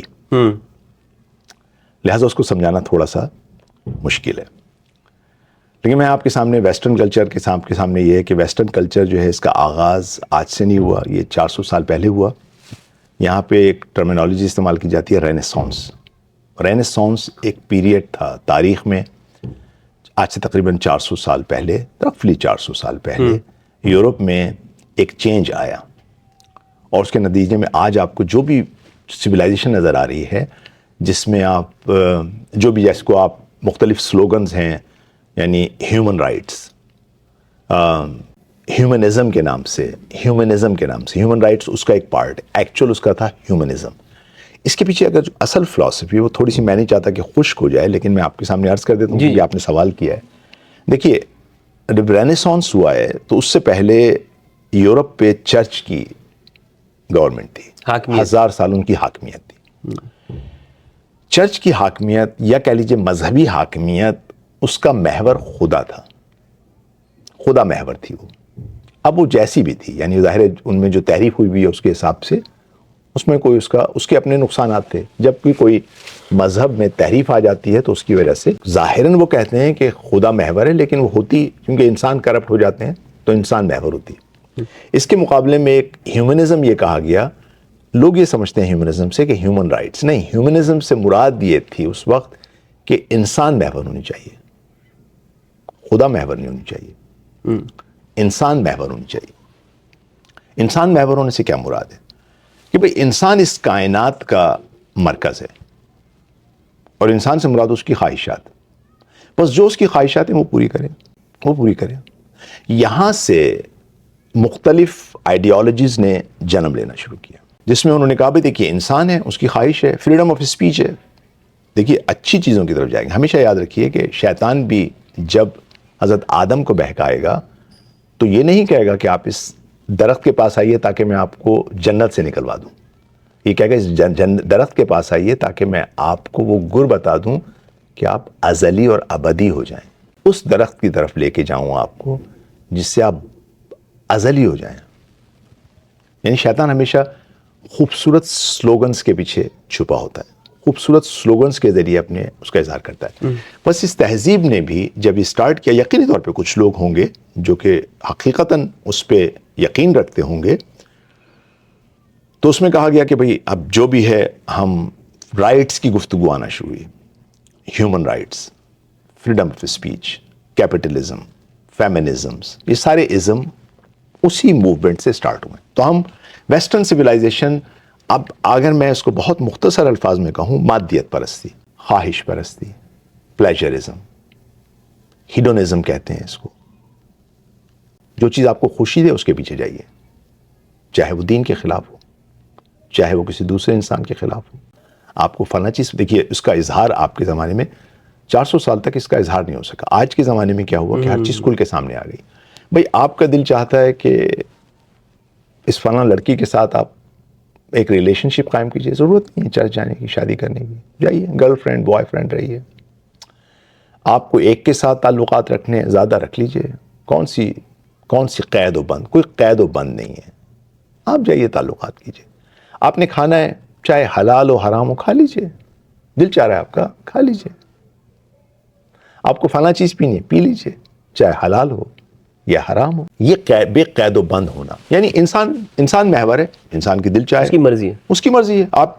لہٰذا اس کو سمجھانا تھوڑا سا مشکل ہے. لیکن میں آپ کے سامنے ویسٹرن کلچر کے سامنے یہ ہے کہ ویسٹرن کلچر جو ہے اس کا آغاز آج سے نہیں ہوا، یہ 400 سال پہلے ہوا. یہاں پہ ایک ٹرمینالوجی استعمال کی جاتی ہے، رینیسانس. رینیسانس ایک پیریڈ تھا تاریخ میں، آج سے تقریباً 400 سال پہلے، رفلی 400 سال پہلے یورپ میں ایک چینج آیا، اور اس کے نتیجے میں آج آپ کو جو بھی سویلائزیشن نظر آ رہی ہے، جس میں آپ جو بھی جس کو آپ مختلف سلوگنز ہیں، یعنی ہیومن رائٹس، ہیومنزم کے نام سے ہیومن رائٹس اس کا ایک پارٹ، ایکچوئل اس کا تھا ہیومنزم. اس کے پیچھے اگر جو اصل فلسفی وہ تھوڑی سی، میں نہیں چاہتا کہ خشک ہو جائے، لیکن میں آپ کے سامنے عرض کر دیتا ہوں کہ آپ نے سوال کیا ہے. دیکھیے، جب رینیسانس ہوا ہے تو اس سے پہلے یورپ پہ چرچ کی گورنمنٹ تھی، 1000 سال ان کی حاکمیت تھی. چرچ کی حاکمیت یا کہہ لیجیے مذہبی حاکمیت، اس کا محور خدا تھا، خدا محور تھی وہ. اب وہ جیسی بھی تھی، یعنی ظاہر ان میں جو تحریف ہوئی بھی ہے اس کے حساب سے اس میں کوئی اس کے اپنے نقصانات تھے. جب بھی کوئی مذہب میں تحریف آ جاتی ہے تو اس کی وجہ سے ظاہراً وہ کہتے ہیں کہ خدا محور ہے، لیکن وہ ہوتی کیونکہ انسان کرپٹ ہو جاتے ہیں تو انسان محور ہوتی. اس کے مقابلے میں ایک ہیومنزم یہ کہا گیا، لوگ یہ سمجھتے ہیں ہیومنزم سے کہ ہیومن رائٹس، نہیں، ہیومنزم سے مراد یہ تھی اس وقت کہ انسان محور ہونی چاہیے، خدا محور نہیں ہونی چاہیے، انسان محور ہونی چاہیے. انسان محور ہونے سے کیا مراد ہے کہ بھئی انسان اس کائنات کا مرکز ہے، اور انسان سے مراد اس کی خواہشات، بس جو اس کی خواہشات ہیں وہ پوری کریں. یہاں سے مختلف آئیڈیالوجیز نے جنم لینا شروع کیا، جس میں انہوں نے کہا بھی دیکھیے انسان ہے، اس کی خواہش ہے، فریڈم آف اسپیچ ہے. دیکھیے اچھی چیزوں کی طرف جائیں گے. ہمیشہ یاد رکھیے کہ شیطان بھی جب حضرت آدم کو بہکائے گا تو یہ نہیں کہے گا کہ آپ اس درخت کے پاس آئیے تاکہ میں آپ کو جنت سے نکلوا دوں. یہ کہے گا اس درخت کے پاس آئیے تاکہ میں آپ کو وہ گر بتا دوں کہ آپ ازلی اور ابدی ہو جائیں. اس درخت کی طرف لے کے جاؤں آپ کو جس سے آپ ازلی ہو جائیں. یعنی شیطان ہمیشہ خوبصورت سلوگنز کے پیچھے چھپا ہوتا ہے، خوبصورت سلوگنز کے ذریعے اپنے اس کا اظہار کرتا ہے. بس اس تہذیب نے بھی جب یہ سٹارٹ کیا، یقینی طور پہ کچھ لوگ ہوں گے جو کہ حقیقتاً اس پہ یقین رکھتے ہوں گے، تو اس میں کہا گیا کہ بھئی اب جو بھی ہے، ہم رائٹس کی گفتگو آنا شروع ہوئی. Human rights, freedom of speech, capitalism, feminisms, یہ سارے ازم اسی موومنٹ سے سٹارٹ ہوئے. تو ہم ویسٹرن سویلائزیشن، اب اگر میں اس کو بہت مختصر الفاظ میں کہوں، مادیت پرستی، خواہش پرستی، پلیجرزم، ہیڈونزم کہتے ہیں اس کو. جو چیز آپ کو خوشی دے اس کے پیچھے جائیے، چاہے وہ دین کے خلاف ہو، چاہے وہ کسی دوسرے انسان کے خلاف ہو. آپ کو فلاں چیز دیکھیے، اس کا اظہار آپ کے زمانے میں 400 سال تک اس کا اظہار نہیں ہو سکا. آج کے زمانے میں کیا ہوا کہ ہر چیز کھل کے سامنے آ گئی. بھئی آپ کا دل چاہتا ہے کہ اس فلاں لڑکی کے ساتھ آپ ایک ریلیشن شپ قائم کیجیے، ضرورت نہیں ہے چرچ جانے کی، شادی کرنے کی، جائیے گرل فرینڈ بوائے فرینڈ رہیے. آپ کو ایک کے ساتھ تعلقات رکھنے زیادہ رکھ لیجیے. کون سی قید و بند؟ کوئی قید و بند نہیں ہے. آپ جائیے تعلقات کیجیے. آپ نے کھانا ہے، چاہے حلال ہو حرام ہو، کھا لیجیے. دل چاہ رہا ہے آپ کا، کھا لیجیے. آپ کو فلاں چیز پینی ہے، پی لیجیے، چاہے حلال ہو یا حرام ہو. یہ بے قید و بند ہونا، یعنی انسان محور ہے، انسان کی دل چاہے، اس کی مرضی ہے، اس کی مرضی ہے. آپ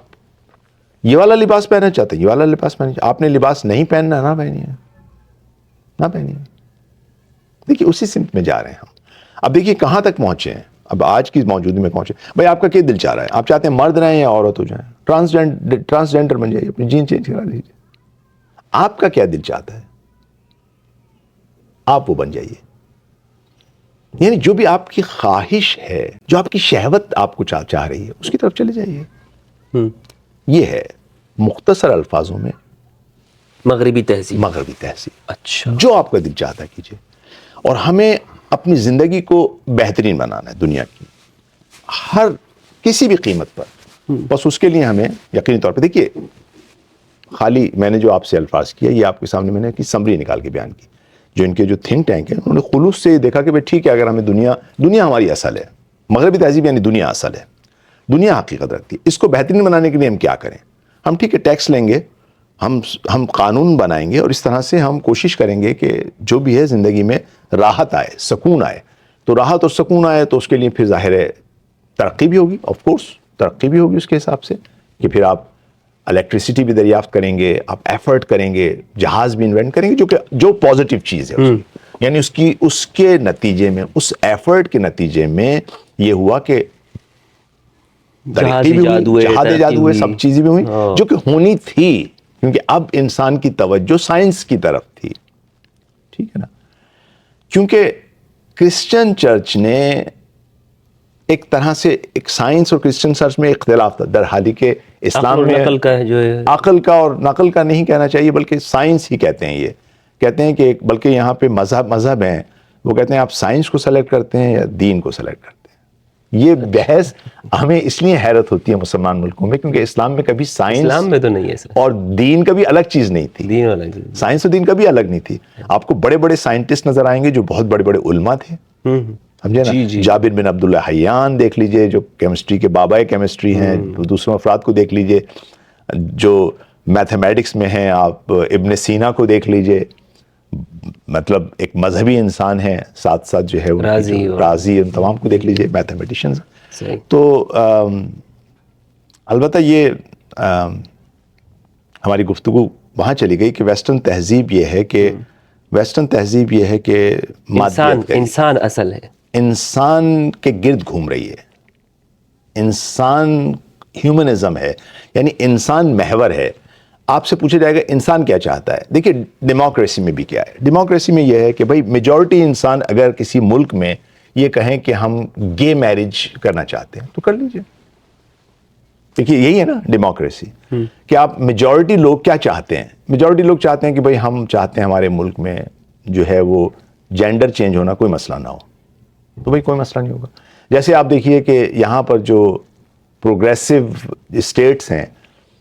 یہ والا لباس پہننا چاہتے ہیں، یہ والا لباس پہننا چاہتے ہیں. آپ نے لباس نہیں پہننا، نہ پہنیے. دیکھیے اسی سمت میں جا رہے ہیں ہم. اب دیکھیے کہاں تک پہنچے ہیں، اب آج کی موجودگی میں پہنچے. بھائی آپ کا کیا دل چاہ رہا ہے؟ آپ چاہتے ہیں مرد رہیں یا عورت ہو جائیں، ٹرانسجینڈر بن جائیے، اپنی جین چینج کرا لیجیے. آپ کا کیا دل چاہتا ہے، آپ وہ بن جائیے. یعنی جو بھی آپ کی خواہش ہے، جو آپ کی شہوت آپ کو چاہ رہی ہے، اس کی طرف چلے جائیے. یہ ہے مختصر الفاظوں میں مغربی تہذیب. مغربی تہذیب. اچھا. جو آپ کا دل چاہتا کیجیے. اور ہمیں اپنی زندگی کو بہترین بنانا ہے دنیا کی ہر کسی بھی قیمت پر. بس اس کے لیے ہمیں یقینی طور پہ دیکھیے، خالی میں نے جو آپ سے الفاظ کیا یہ آپ کے سامنے میں نے کی سمری نکال کے بیان کی. جو ان کے جو تھنک ٹینک ہیں انہوں نے خلوص سے دیکھا کہ بھئی ٹھیک ہے، اگر ہمیں دنیا ہماری اصل ہے. مغربی تہذیب یعنی دنیا اصل ہے، دنیا حقیقت رکھتی ہے. اس کو بہترین بنانے کے لیے ہم کیا کریں؟ ہم ٹھیک ہے ٹیکس لیں گے، ہم قانون بنائیں گے، اور اس طرح سے ہم کوشش کریں گے کہ جو بھی ہے زندگی میں راحت آئے، سکون آئے. تو راحت اور سکون آئے تو اس کے لیے پھر ظاہر ہے ترقی بھی ہوگی. آف کورس ترقی بھی ہوگی اس کے حساب سے کہ پھر آپ الیکٹریسٹی بھی دریافت کریں گے، آپ ایفرٹ کریں گے، جہاز بھی انوینٹ کریں گے، جو پازیٹیو چیز ہے یعنی اس کے نتیجے میں، اس ایفرٹ کے نتیجے میں یہ ہوا کہ ترقی بھی ہوئی، جہاد ایجاد ہوئے، سب چیزیں بھی ہوئی جو کہ ہونی تھی، کیونکہ اب انسان کی توجہ سائنس کی طرف تھی. ٹھیک ہے نا. کیونکہ کرسچن چرچ نے ایک طرح سے ایک سائنس اور کرسچن چرچ میں اختلاف تھا، در حالی کہ اسلام میں عقل کا ہے جو ہے، عقل کا اور نقل کا نہیں کہنا چاہیے بلکہ سائنس ہی کہتے ہیں. یہ کہتے ہیں کہ بلکہ یہاں پہ مذہب ہیں، وہ کہتے ہیں آپ سائنس کو سلیکٹ کرتے ہیں یا دین کو سلیکٹ کرتے ہیں. یہ بحث ہمیں اس لیے حیرت ہوتی ہے مسلمان ملکوں میں کیونکہ اسلام میں کبھی سائنس اسلام میں تو نہیں ہے سر، اور دین کبھی الگ چیز نہیں تھی. دین والا چیز، سائنس اور دین کبھی الگ نہیں تھی. آپ کو بڑے بڑے سائنٹسٹ نظر آئیں گے جو بہت بڑے بڑے علماء تھے، سمجھے نا. جابر بن عبداللہ حیان دیکھ لیجئے جو کیمسٹری کے بابائے کیمسٹری ہیں. دوسرے افراد کو دیکھ لیجئے جو میتھمیٹکس میں ہیں. آپ ابن سینا کو دیکھ لیجئے، مطلب ایک مذہبی انسان ہے، ساتھ ساتھ جو ہے رازی، ان تمام کو دیکھ لیجئے میتھمیٹیشنز. تو البتہ یہ ہماری گفتگو وہاں چلی گئی کہ ویسٹرن تہذیب یہ ہے کہ انسان اصل ہے، انسان کے گرد گھوم رہی ہے. انسان ہیومنزم ہے، یعنی انسان محور ہے. آپ سے پوچھا جائے گا انسان کیا چاہتا ہے. دیکھیے ڈیموکریسی میں بھی کیا ہے، ڈیموکریسی میں یہ ہے کہ بھائی میجورٹی انسان اگر کسی ملک میں یہ کہیں کہ ہم گے میرج کرنا چاہتے ہیں تو کر لیجئے. دیکھیے یہی ہے نا ڈیموکریسی، کہ آپ میجورٹی لوگ کیا چاہتے ہیں. میجورٹی لوگ چاہتے ہیں کہ بھائی ہم چاہتے ہیں ہمارے ملک میں جو ہے وہ جینڈر چینج ہونا کوئی مسئلہ نہ ہو. تو بھائی کوئی مسئلہ نہیں ہوگا. جیسے آپ دیکھیے کہ یہاں پر جو پروگریسو اسٹیٹس ہیں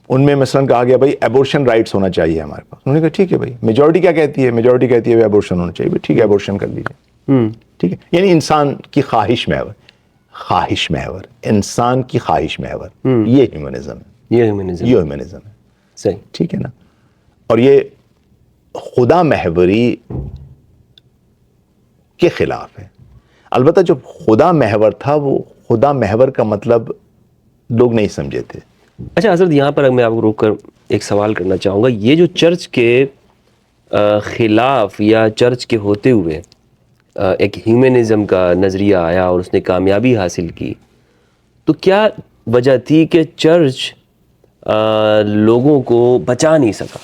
ان میں مثلاً کہا گیا بھائی ایبورشن رائٹس ہونا چاہیے ہمارے پاس. انہوں نے کہا ٹھیک ہے بھائی میجورٹی کیا کہتی ہے، میجورٹی کہتی ہے ایبورشن ہونا چاہیے، ٹھیک ہے ایبورشن کر لیجیے. ٹھیک ہے، یعنی انسان کی خواہش محور انسان کی خواہش محور، یہ ہیومنزم ہے، یہ ہیومنزم ہے. صحیح، ٹھیک ہے نا. اور یہ خدا محوری کے خلاف ہے. البتہ جو خدا محور تھا وہ خدا محور کا مطلب لوگ نہیں سمجھے تھے. اچھا حضرت، یہاں پر میں آپ کو روک کر ایک سوال کرنا چاہوں گا. یہ جو چرچ کے خلاف یا چرچ کے ہوتے ہوئے ایک ہیومنزم کا نظریہ آیا اور اس نے کامیابی حاصل کی، تو کیا وجہ تھی کہ چرچ لوگوں کو بچا نہیں سکا،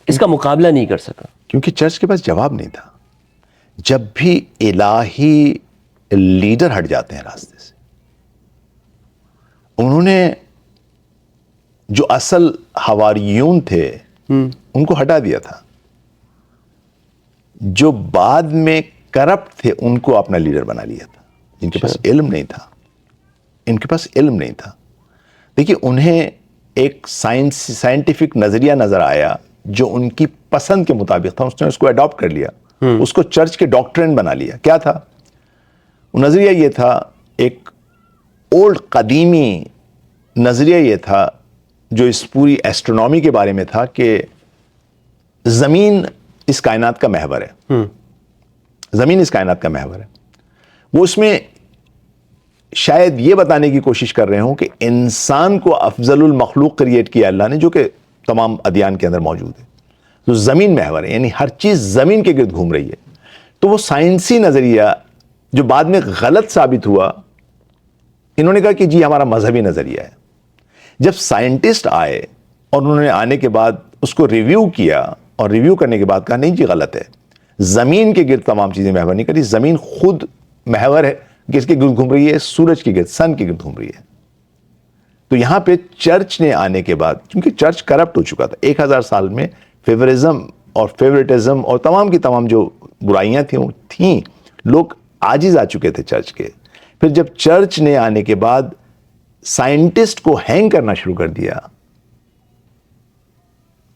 اس کا مقابلہ نہیں کر سکا؟ کیونکہ چرچ کے پاس جواب نہیں تھا. جب بھی الہی لیڈر ہٹ جاتے ہیں راستے سے، انہوں نے جو اصل حواریون تھے ان کو ہٹا دیا تھا. جو بعد میں کرپٹ تھے ان کو اپنا لیڈر بنا لیا تھا. جن کے پاس علم نہیں تھا، ان کے پاس علم نہیں تھا. دیکھیے انہیں ایک سائنٹیفک نظریہ نظر آیا جو ان کی پسند کے مطابق تھا، اس نے اس کو اڈاپٹ کر لیا، اس کو چرچ کے ڈاکٹرن بنا لیا. کیا تھا وہ نظریہ؟ یہ تھا ایک اولڈ قدیمی نظریہ، یہ تھا جو اس پوری ایسٹرونومی کے بارے میں تھا کہ زمین اس کائنات کا محور ہے. زمین اس کائنات کا محور ہے. وہ اس میں شاید یہ بتانے کی کوشش کر رہے ہوں کہ انسان کو افضل المخلوق کریٹ کیا اللہ نے، جو کہ تمام ادیان کے اندر موجود ہے. تو زمین محور ہے، یعنی ہر چیز زمین کے گرد گھوم رہی ہے. تو وہ سائنسی نظریہ جو بعد میں غلط ثابت ہوا، انہوں نے کہا کہ جی ہمارا مذہبی نظریہ ہے. جب سائنٹسٹ آئے اور انہوں نے آنے کے بعد اس کو ریویو کیا اور ریویو کرنے کے بعد کہا نہیں جی غلط ہے، زمین کے گرد تمام چیزیں محور نہیں کری، زمین خود محور ہے کس کے گرد گھوم رہی ہے؟ سورج کے گرد، سن کے گرد گھوم رہی ہے. تو یہاں پہ چرچ نے آنے کے بعد، کیونکہ چرچ کرپٹ ہو چکا تھا 1000 سال میں، فیورزم اور فیورٹزم اور تمام کی تمام جو برائیاں تھیں وہ تھیں، لوگ عاجز آ چکے تھے چرچ کے. پھر جب چرچ نے آنے کے بعد سائنٹسٹ کو ہینگ کرنا شروع کر دیا،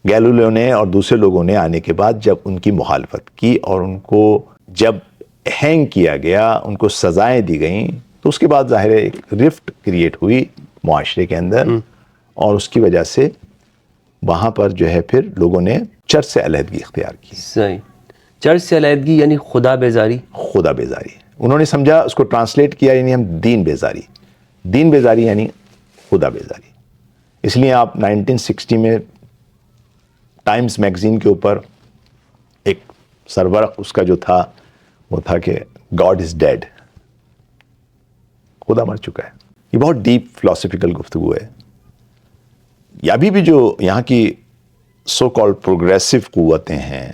گیلیلیو نے اور دوسرے لوگوں نے آنے کے بعد جب ان کی مخالفت کی اور ان کو جب ہینگ کیا گیا، ان کو سزائیں دی گئیں، تو اس کے بعد ظاہر ہے ایک رفٹ کریٹ ہوئی معاشرے کے اندر، اور اس کی وجہ سے وہاں پر جو ہے پھر لوگوں نے چرچ سے علیحدگی اختیار کی. صحیح. چرچ سے علیحدگی یعنی خدا بیزاری. خدا بیزاری انہوں نے سمجھا، اس کو ٹرانسلیٹ کیا یعنی ہم دین بیزاری. دین بیزاری یعنی خدا بیزاری. اس لیے آپ 1960 میں ٹائمز میگزین کے اوپر ایک سرورق اس کا جو تھا وہ تھا کہ گاڈ از ڈیڈ، خدا مر چکا ہے. یہ بہت ڈیپ فلاسفیکل گفتگو ہے. یا ابھی بھی جو یہاں کی سو کالڈ پروگریسو قوتیں ہیں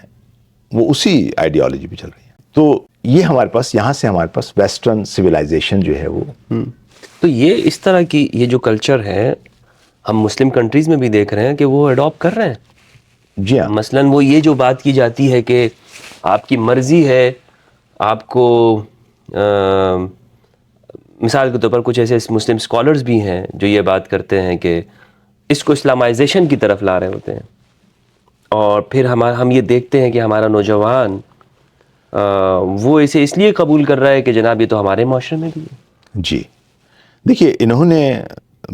وہ اسی آئیڈیالوجی پہ چل رہی ہیں. تو یہ ہمارے پاس، یہاں سے ہمارے پاس ویسٹرن سویلائزیشن جو ہے وہ تو یہ اس طرح کی یہ جو کلچر ہے ہم مسلم کنٹریز میں بھی دیکھ رہے ہیں کہ وہ اڈاپٹ کر رہے ہیں. جی ہاں. مثلاً وہ یہ جو بات کی جاتی ہے کہ آپ کی مرضی ہے، آپ کو مثال کے طور پر کچھ ایسے مسلم اسکالرز بھی ہیں جو یہ بات کرتے ہیں کہ اس کو اسلامائزیشن کی طرف لا رہے ہوتے ہیں، اور پھر ہم یہ دیکھتے ہیں کہ ہمارا نوجوان وہ اسے اس لیے قبول کر رہا ہے کہ جناب یہ تو ہمارے معاشرے میں بھی ہے. جی دیکھیے، انہوں نے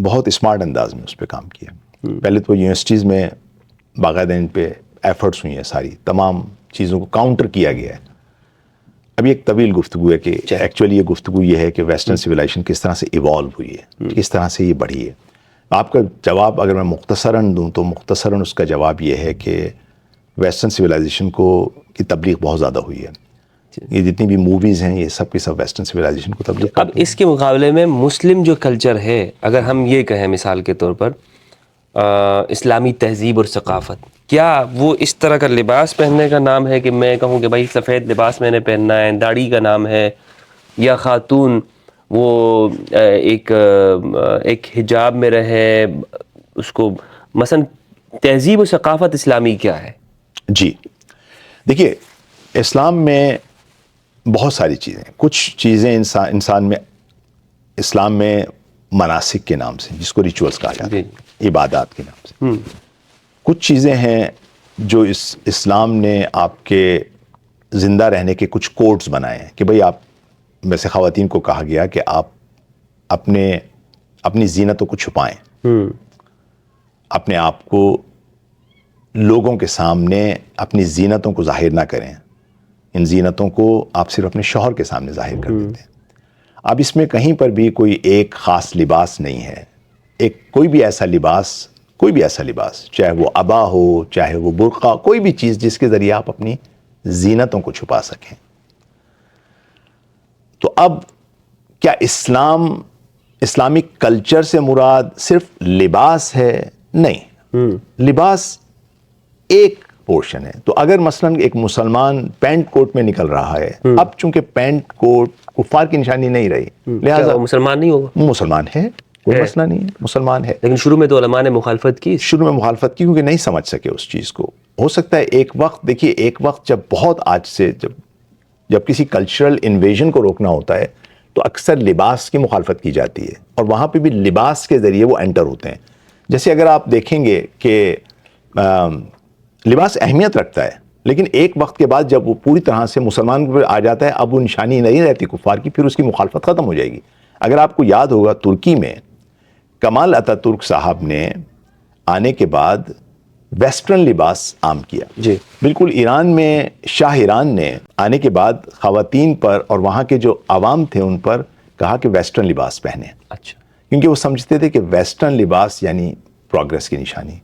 بہت اسمارٹ انداز میں اس پہ کام کیا. پہلے تو یونیورسٹیز میں باقاعدہ ان پہ ایفرٹس ہوئی ہیں، ساری تمام چیزوں کو کاؤنٹر کیا گیا ہے. ابھی ایک طویل گفتگو ہے کہ ایکچولی یہ گفتگو یہ ہے کہ ویسٹرن سویلائزیشن کس طرح سے ایوالو ہوئی ہے، کس طرح سے یہ بڑھی ہے. آپ کا جواب اگر میں مختصراً دوں تو مختصراً اس کا جواب یہ ہے کہ ویسٹرن سویلائزیشن کی تبلیغ بہت زیادہ ہوئی ہے. یہ جتنی بھی موویز ہیں یہ سب کی سب ویسٹرن سویلائزیشن کو تبلیغ کرتی ہیں. اب اس کے مقابلے میں مسلم جو کلچر ہے، اگر ہم یہ کہیں مثال کے طور پر اسلامی تہذیب اور ثقافت، کیا وہ اس طرح کا لباس پہننے کا نام ہے کہ میں کہوں کہ بھائی سفید لباس میں نے پہننا ہے، داڑھی کا نام ہے، یا خاتون وہ ایک حجاب میں رہے، اس کو مثلا تہذیب و ثقافت اسلامی کیا ہے؟ جی دیکھیے، اسلام میں بہت ساری چیزیں، کچھ چیزیں انسان میں اسلام میں مناسک کے نام سے، جس کو ریچولز کہا جاتا ہے، عبادات کے نام سے. کچھ چیزیں ہیں جو اسلام نے آپ کے زندہ رہنے کے کچھ کوڈز بنائے ہیں کہ بھئی آپ، ویسے خواتین کو کہا گیا کہ آپ اپنی زینتوں کو چھپائیں، اپنے آپ کو لوگوں کے سامنے اپنی زینتوں کو ظاہر نہ کریں. ان زینتوں کو آپ صرف اپنے شوہر کے سامنے ظاہر کر دیتے ہیں. اب اس میں کہیں پر بھی کوئی ایک خاص لباس نہیں ہے. کوئی بھی ایسا لباس چاہے وہ عبا ہو، چاہے وہ برقع، کوئی بھی چیز جس کے ذریعے آپ اپنی زینتوں کو چھپا سکیں. تو اب کیا اسلامک کلچر سے مراد صرف لباس ہے؟ نہیں، لباس ایک پورشن ہے. تو اگر مثلا ایک مسلمان پینٹ کوٹ میں نکل رہا ہے، اب چونکہ پینٹ کوٹ کفار کی نشانی نہیں رہی، لہذا مسلمان نہیں ہوگا. مسلمان ہے، کوئی مسئلہ نہیں ہے، مسلمان ہے. لیکن شروع میں تو علماء نے مخالفت کی کیونکہ نہیں سمجھ سکے اس چیز کو. ہو سکتا ہے ایک وقت جب بہت آج سے جب کسی کلچرل انویژن کو روکنا ہوتا ہے تو اکثر لباس کی مخالفت کی جاتی ہے، اور وہاں پہ بھی لباس کے ذریعے وہ انٹر ہوتے ہیں. جیسے اگر آپ دیکھیں گے کہ لباس اہمیت رکھتا ہے، لیکن ایک وقت کے بعد جب وہ پوری طرح سے مسلمان پر آ جاتا ہے، اب وہ نشانی نہیں رہتی کفار کی، پھر اس کی مخالفت ختم ہو جائے گی. اگر آپ کو یاد ہوگا، ترکی میں کمال اتا ترک صاحب نے آنے کے بعد ویسٹرن لباس عام کیا. جی بالکل. ایران میں شاہ ایران نے آنے کے بعد خواتین پر اور وہاں کے جو عوام تھے ان پر کہا کہ ویسٹرن لباس پہنے. اچھا. کیونکہ وہ سمجھتے تھے کہ ویسٹرن لباس یعنی پروگریس کی نشانی.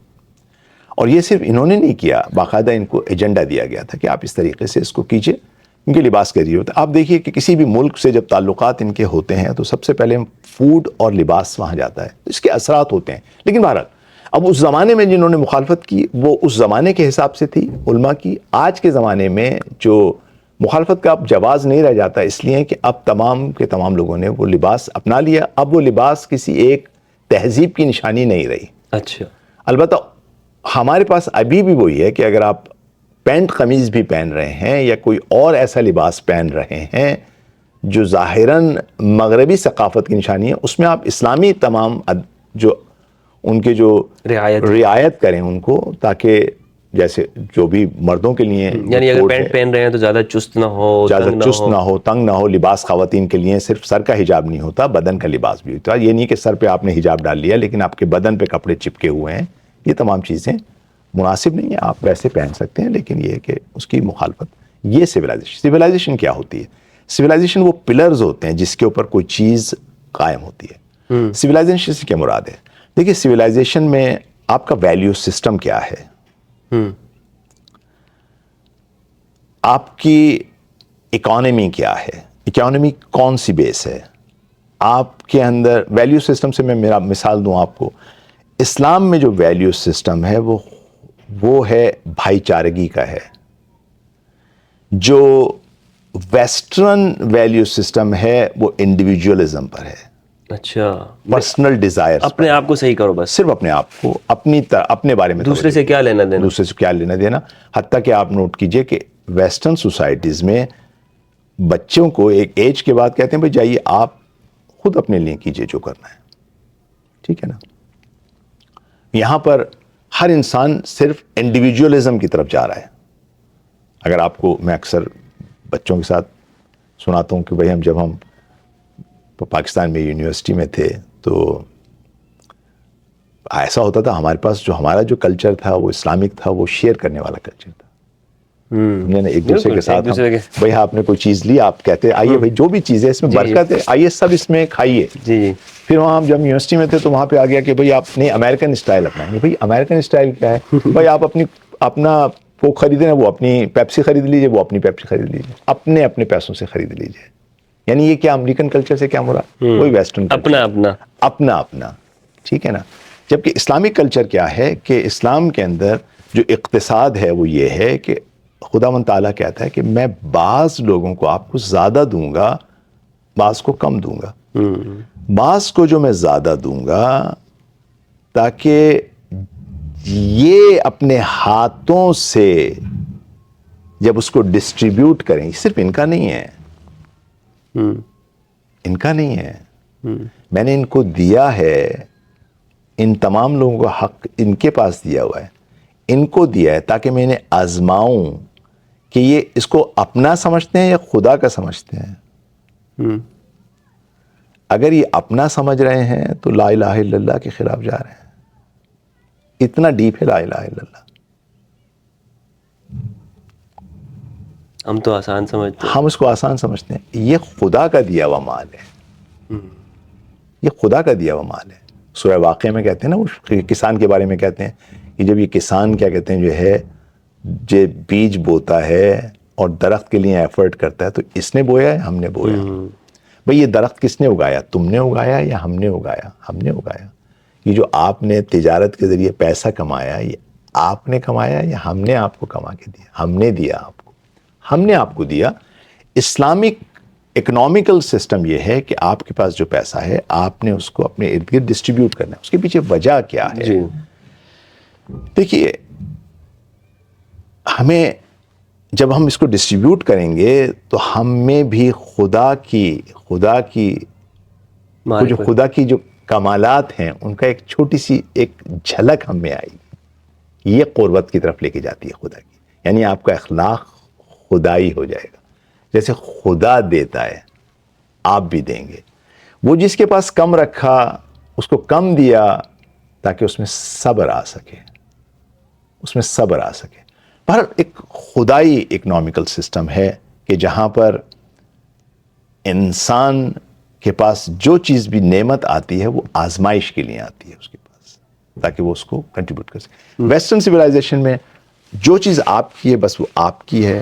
اور یہ صرف انہوں نے نہیں کیا، باقاعدہ ان کو ایجنڈا دیا گیا تھا کہ آپ اس طریقے سے اس کو کیجئے، کیونکہ لباس کے ذریعے ہوتا ہے. آپ دیکھیے کہ کسی بھی ملک سے جب تعلقات ان کے ہوتے ہیں تو سب سے پہلے فوڈ اور لباس وہاں جاتا ہے، اس کے اثرات ہوتے ہیں. لیکن بہرحال اب اس زمانے میں جنہوں نے مخالفت کی وہ اس زمانے کے حساب سے تھی علماء کی. آج کے زمانے میں جو مخالفت کا اب جواز نہیں رہ جاتا، اس لیے کہ اب تمام کے تمام لوگوں نے وہ لباس اپنا لیا. اب وہ لباس کسی ایک تہذیب کی نشانی نہیں رہی. اچھا. البتہ ہمارے پاس ابھی بھی وہی ہے کہ اگر آپ پینٹ قمیض بھی پہن رہے ہیں یا کوئی اور ایسا لباس پہن رہے ہیں جو ظاہراً مغربی ثقافت کی نشانی ہے، اس میں آپ اسلامی تمام جو ان کے جو رعایت کریں ان کو، تاکہ جیسے جو بھی مردوں کے لیے، یعنی اگر پینٹ پہن رہے ہیں تو زیادہ چست نہ ہو، تنگ نہ ہو. لباس خواتین کے لیے صرف سر کا حجاب نہیں ہوتا، بدن کا لباس بھی ہوتا ہے. یہ نہیں کہ سر پہ آپ نے حجاب ڈال لیا لیکن آپ کے بدن پہ کپڑے چپکے ہوئے ہیں. یہ تمام چیزیں مناسب نہیں ہیں. آپ ویسے پہن سکتے ہیں لیکن یہ کہ اس کی مخالفت. یہ سویلائزیشن کیا ہوتی ہے؟ سویلائزیشن وہ پلرز ہوتے ہیں جس کے اوپر کوئی چیز قائم ہوتی ہے. سویلائزیشن سے کیا مراد ہے؟ دیکھیے سویلائزیشن میں آپ کا ویلیو سسٹم کیا ہے، آپ کی اکانومی کیا ہے، اکانومی کون سی بیس ہے آپ کے اندر. ویلیو سسٹم سے میں میرا مثال دوں آپ کو. اسلام میں جو ویلیو سسٹم ہے وہ ہے بھائی چارگی کا ہے. جو ویسٹرن ویلیو سسٹم ہے وہ انڈیویجولزم پر ہے. اچھا. پرسنل ڈیزائر، اپنے آپ کو صحیح کرو بس، صرف اپنے آپ کو، اپنے بارے میں. دوسرے سے کیا لینا دینا، دوسرے سے کیا لینا دینا. حتیٰ کہ آپ نوٹ کیجئے کہ ویسٹرن سوسائٹیز میں بچوں کو ایک ایج کے بعد کہتے ہیں بھائی جائیے آپ خود اپنے لیے کیجئے جو کرنا ہے. ٹھیک ہے نا؟ یہاں پر ہر انسان صرف انڈیویجولزم کی طرف جا رہا ہے. اگر آپ کو میں اکثر بچوں کے ساتھ سناتا ہوں کہ بھائی جب ہم پاکستان میں یونیورسٹی میں تھے تو ایسا ہوتا تھا ہمارے پاس ہمارا جو کلچر تھا وہ اسلامک تھا، وہ شیئر کرنے والا کلچر تھا. ایک دوسرے کے ساتھ بھائی آپ نے کوئی چیز لی، آپ کہتے آئیے بھائی جو بھی چیز ہے اس میں برکت ہے، آئیے سب اس میں کھائیے. پھر وہاں جب یونیورسٹی میں تھے تو وہاں پہ آ گیا کہ بھائی آپ نے امریکن اسٹائل اپنائیں گے. بھائی امریکن اسٹائل کیا ہے؟ بھائی آپ اپنا کوک خریدیں نا، وہ اپنی پیپسی خرید لیجیے، وہ اپنی پیپسی خرید لیجیے، اپنے پیسوں سے خرید لیجیے. یعنی یہ کیا امریکن کلچر سے کیا مراد؟ وہی ویسٹرن اپنا. ٹھیک ہے نا؟ جبکہ اسلامک کلچر کیا ہے کہ اسلام کے اندر جو اقتصاد ہے وہ یہ ہے کہ خداوند تعالیٰ کہتا ہے کہ میں بعض لوگوں کو آپ کو زیادہ دوں گا، بعض کو کم دوں گا. بعض کو جو میں زیادہ دوں گا تاکہ یہ اپنے ہاتھوں سے جب اس کو ڈسٹریبیوٹ کریں. صرف ان کا نہیں ہے، ان کا نہیں ہے، میں نے ان کو دیا ہے. ان تمام لوگوں کا حق ان کے پاس دیا ہوا ہے، ان کو دیا ہے تاکہ میں انہیں آزماؤں کہ یہ اس کو اپنا سمجھتے ہیں یا خدا کا سمجھتے ہیں. اگر یہ اپنا سمجھ رہے ہیں تو لا الہ الا اللہ کے خلاف جا رہے ہیں. اتنا ڈیپ ہے لا الہ الا اللہ. ہم تو آسان سمجھتے ہیں، ہم اس کو آسان سمجھتے ہیں. یہ خدا کا دیا ہوا مال ہے، یہ خدا کا دیا ہوا مال ہے. سورہ واقعہ میں کہتے ہیں نا، وہ کسان کے بارے میں کہتے ہیں کہ جب یہ کسان کیا کہتے ہیں جو ہے جو بیج بوتا ہے اور درخت کے لیے ایفرٹ کرتا ہے، تو اس نے بویا ہے ہم نے بویا. بھئی یہ درخت کس نے اگایا؟ تم نے اگایا یا ہم نے اگایا؟ ہم نے اگایا. یہ جو آپ نے تجارت کے ذریعے پیسہ کمایا، یہ آپ نے کمایا یا ہم نے آپ کو کما کے دیا؟ ہم نے دیا آپ کو، ہم نے آپ کو دیا. اسلامک اکنامیکل سسٹم یہ ہے کہ آپ کے پاس جو پیسہ ہے آپ نے اس کو اپنے ارد گرد ڈسٹریبیوٹ کرنا ہے. اس کے پیچھے وجہ کیا ہے؟ دیکھیے ہمیں جب ہم اس کو ڈسٹریبیوٹ کریں گے تو ہمیں بھی خدا کی جو کمالات ہیں ان کا ایک چھوٹی سی ایک جھلک ہم میں آئی. یہ قربت کی طرف لے کے جاتی ہے خدا کی. یعنی آپ کا اخلاق خدائی ہو جائے گا. جیسے خدا دیتا ہے آپ بھی دیں گے. وہ جس کے پاس کم رکھا اس کو کم دیا تاکہ اس میں صبر آ سکے، اس میں صبر آ سکے. پر ایک خدائی اکنامیکل سسٹم ہے کہ جہاں پر انسان کے پاس جو چیز بھی نعمت آتی ہے وہ آزمائش کے لیے آتی ہے اس کے پاس، تاکہ وہ اس کو کنٹریبیوٹ کر سکے. ویسٹرن سویلائزیشن میں جو چیز آپ کی ہے بس وہ آپ کی ہے.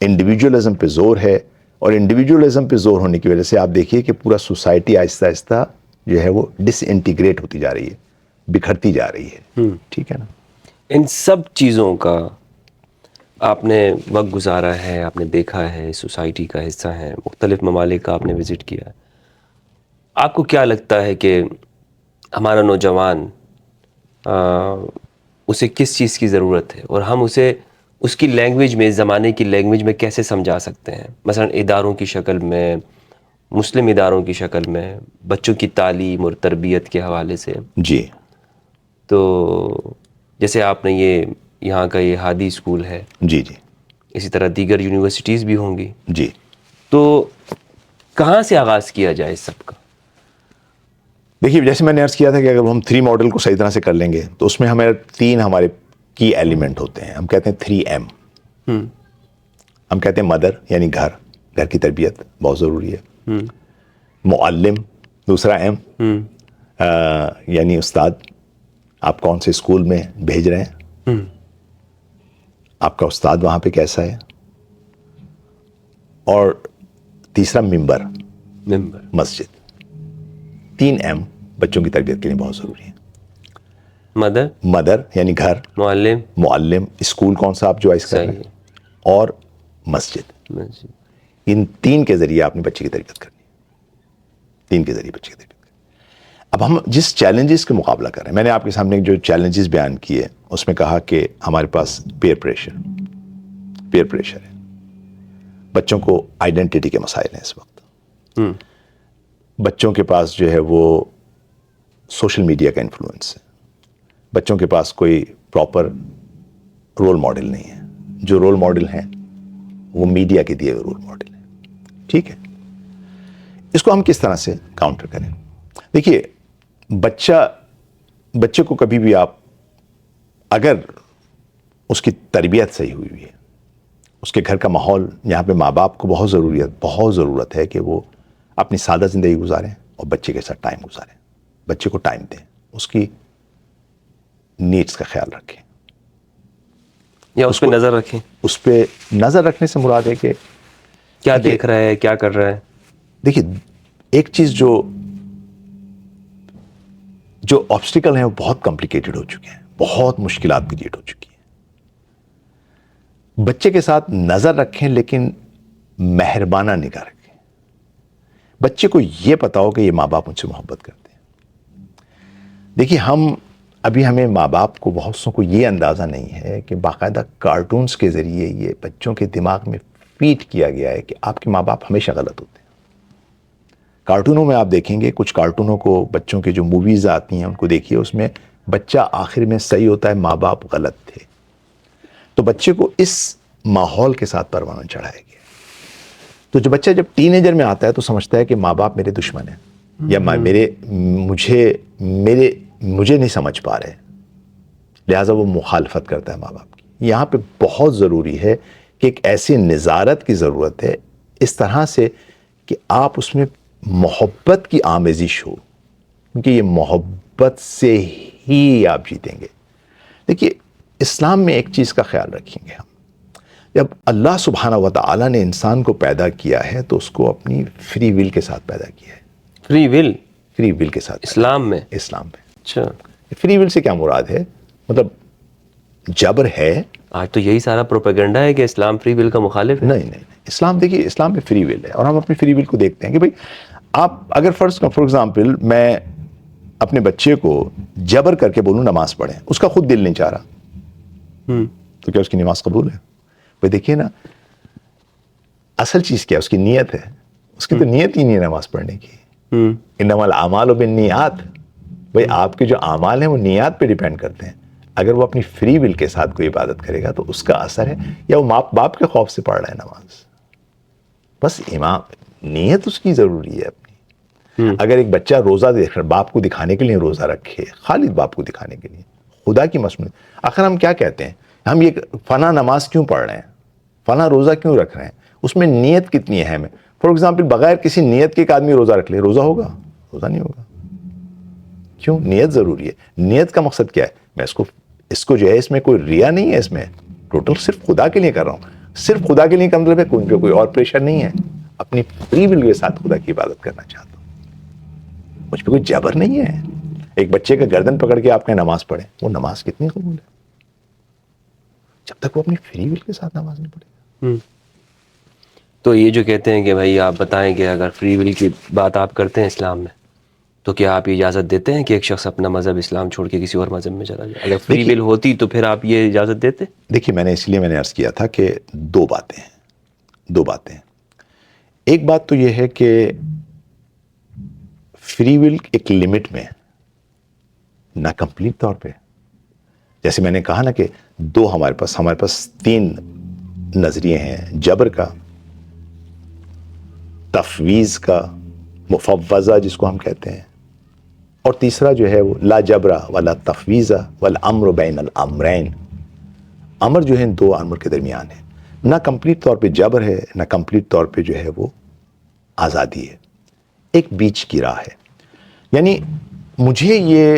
انڈیویجولزم پہ زور ہے، اور انڈیویجولزم پہ زور ہونے کی وجہ سے آپ دیکھیے کہ پورا سوسائٹی آہستہ آہستہ جو ہے وہ ڈس انٹیگریٹ ہوتی جا رہی ہے، بکھرتی جا رہی ہے. ٹھیک ہے نا؟ ان سب چیزوں کا آپ نے وقت گزارا ہے، آپ نے دیکھا ہے، سوسائٹی کا حصہ ہیں، مختلف ممالک کا آپ نے وزٹ کیا ہے، آپ کو کیا لگتا ہے کہ ہمارا نوجوان اسے کس چیز کی ضرورت ہے، اور ہم اسے اس کی لینگویج میں، زمانے کی لینگویج میں کیسے سمجھا سکتے ہیں؟ مثلا اداروں کی شکل میں، مسلم اداروں کی شکل میں، بچوں کی تعلیم اور تربیت کے حوالے سے. جی تو جیسے آپ نے یہاں کا یہ ہادی اسکول ہے، جی جی اسی طرح دیگر یونیورسٹیز بھی ہوں گی، جی تو کہاں سے آغاز کیا جائے اس سب کا؟ دیکھیے، جیسے میں نے عرض کیا تھا کہ اگر ہم 3 ماڈل کو صحیح طرح سے کر لیں گے تو اس میں ہمیں 3 ہمارے کی ایلیمنٹ ہوتے ہیں. ہم کہتے ہیں 3M. ہم کہتے ہیں مدر یعنی گھر کی تربیت بہت ضروری ہے. معلم دوسرا M یعنی استاد، آپ کون سے اسکول میں بھیج رہے ہیں، آپ کا استاد وہاں پہ کیسا ہے. اور تیسرا ممبر مسجد. 3M بچوں کی تربیت کے لیے بہت ضروری ہے. مدر یعنی گھر، معلم اسکول کون سا آپ چوائس کر رہے ہیں، اور مسجد. ان 3 کے ذریعے آپ نے بچے کی تربیت کرنی ہے. 3 کے ذریعے بچے کی تربیت کرنی. اب ہم جس چیلنجز کا مقابلہ کر رہے ہیں، میں نے آپ کے سامنے جو چیلنجز بیان کیے اس میں کہا کہ ہمارے پاس پیئر پریشر ہے. بچوں کو آئیڈینٹی کے مسائل ہیں اس وقت. بچوں کے پاس جو ہے وہ سوشل میڈیا کا انفلوئنس ہے. بچوں کے پاس کوئی پراپر رول ماڈل نہیں ہے. جو رول ماڈل ہیں وہ میڈیا کے دیے ہوئے رول ماڈل ہیں. ٹھیک ہے، اس کو ہم کس طرح سے کاؤنٹر کریں؟ دیکھیے، بچے کو کبھی بھی آپ، اگر اس کی تربیت صحیح ہوئی ہے، اس کے گھر کا ماحول، یہاں پہ ماں باپ کو بہت ضرورت ہے کہ وہ اپنی سادہ زندگی گزاریں اور بچے کے ساتھ ٹائم گزاریں. بچے کو ٹائم دیں، اس کی نیڈس کا خیال رکھیں، یا اس پہ نظر رکھیں. اس پہ نظر رکھنے سے مراد ہے کہ کیا دیکھ رہا ہے، کیا کر رہا ہے. دیکھیے، ایک چیز جو آبسٹیکل ہیں وہ بہت کمپلیکیٹڈ ہو چکے ہیں، بہت مشکلات کریٹ ہو چکی ہیں. بچے کے ساتھ نظر رکھیں لیکن مہربانہ نگاہ رکھیں. بچے کو یہ پتا ہو کہ یہ ماں باپ مجھ سے محبت کرتے ہیں. دیکھیے، ہمیں ماں باپ کو، بہت سو کو یہ اندازہ نہیں ہے کہ باقاعدہ کارٹونز کے ذریعے یہ بچوں کے دماغ میں فیڈ کیا گیا ہے کہ آپ کے ماں باپ ہمیشہ غلط ہوتے ہیں. کارٹونوں میں آپ دیکھیں گے، کچھ کارٹونوں کو، بچوں کے جو موویز آتی ہیں ان کو دیکھیے، اس میں بچہ آخر میں صحیح ہوتا ہے، ماں باپ غلط تھے. تو بچے کو اس ماحول کے ساتھ پروانہ چڑھایا گیا. تو جو بچہ جب ٹین ایجر میں آتا ہے تو سمجھتا ہے کہ ماں باپ میرے دشمن ہیں، یا مجھے نہیں سمجھ پا رہے، لہٰذا وہ مخالفت کرتا ہے ماں باپ کی. یہاں پہ بہت ضروری ہے کہ ایک ایسی نظارت کی ضرورت ہے اس طرح سے کہ آپ اس میں محبت کی آمیزش ہو، کیونکہ یہ محبت سے ہی آپ جیتیں گے. دیکھیے، اسلام میں ایک چیز کا خیال رکھیں گے ہم، جب اللہ سبحانہ و تعالیٰ نے انسان کو پیدا کیا ہے تو اس کو اپنی فری ول کے ساتھ پیدا کیا ہے. فری ول کے ساتھ اسلام میں. اچھا، فری ول سے کیا مراد ہے؟ مطلب جبر ہے. آج تو یہی سارا پروپیگنڈا ہے کہ اسلام فری ول کا مخالف ہے. نہیں، اسلام، دیکھیے، اسلام میں فری ول ہے اور ہم اپنی فری ول کو دیکھتے ہیں کہ بھائی آپ اگر فار ایگزامپل میں اپنے بچے کو جبر کر کے بولوں نماز پڑھیں، اس کا خود دل نہیں چاہ رہا، تو کیا اس کی نماز قبول ہے؟ بھائی دیکھیے نا، اصل چیز کیا ہے؟ اس کی نیت ہے. اس کی تو نیت ہی نہیں ہے نماز پڑھنے کی. انما الاعمال بالنیات. بھائی آپ کے جو اعمال ہیں وہ نیات پہ ڈیپینڈ کرتے ہیں. اگر وہ اپنی فری ول کے ساتھ کوئی عبادت کرے گا تو اس کا اثر ہے، یا وہ ماں باپ کے خوف سے پڑھ رہا ہے نماز. بس نیت اس کی ضروری ہے اپنی. اگر ایک بچہ روزہ دیکھ رہا، باپ کو دکھانے کے لیے روزہ رکھے، خالد باپ کو دکھانے کے لیے، خدا کی مصنوعی. آخر ہم کیا کہتے ہیں؟ ہم یہ فلاں نماز کیوں پڑھ رہے ہیں، فلاں روزہ کیوں رکھ رہے ہیں؟ اس میں نیت کتنی اہم ہے. فار ایگزامپل بغیر کسی نیت کے ایک آدمی روزہ رکھ لے، روزہ ہوگا؟ روزہ نہیں ہوگا. کیوں؟ نیت ضروری ہے. نیت کا مقصد کیا ہے؟ میں اس کو جو ہے، اس میں کوئی ریا نہیں ہے، اس میں ٹوٹل صرف خدا کے لیے کر رہا ہوں. صرف خدا کے لیے کا مطلب ہے کوئی اور پریشر نہیں ہے. اپنی فری ول کے ساتھ خدا کی عبادت کرنا چاہتا ہوں، مجھ پہ کوئی جبر نہیں ہے. ایک بچے کا گردن پکڑ کے آپ نے نماز پڑھے، وہ نماز کتنی قبول ہے؟ جب تک وہ اپنی فری ول کے ساتھ نماز نہیں پڑھے گا. تو یہ جو کہتے ہیں کہ بھائی آپ بتائیں کہ اگر فری ول کی بات آپ کرتے ہیں اسلام میں، تو کیا آپ اجازت دیتے ہیں کہ ایک شخص اپنا مذہب اسلام چھوڑ کے کسی اور مذہب میں چلا جائے؟ اگر فری ول ہوتی تو پھر آپ یہ اجازت دیتے؟ دیکھیے میں نے عرض کیا تھا کہ دو باتیں ہیں. ایک بات تو یہ ہے کہ فری ول ایک لمٹ میں، نہ کمپلیٹ طور پہ. جیسے میں نے کہا نا کہ ہمارے پاس 3 نظریے ہیں: جبر کا، تفویض کا، مفوضہ جس کو ہم کہتے ہیں، اور تیسرا جو ہے وہ لا جبرا ولا تفویض والامر بین الامرین. امر جو ہے ان 2 امر کے درمیان ہے. نہ کمپلیٹ طور پہ جبر ہے، نہ کمپلیٹ طور پہ جو ہے وہ آزادی ہے. ایک بیچ کی راہ ہے. یعنی مجھے یہ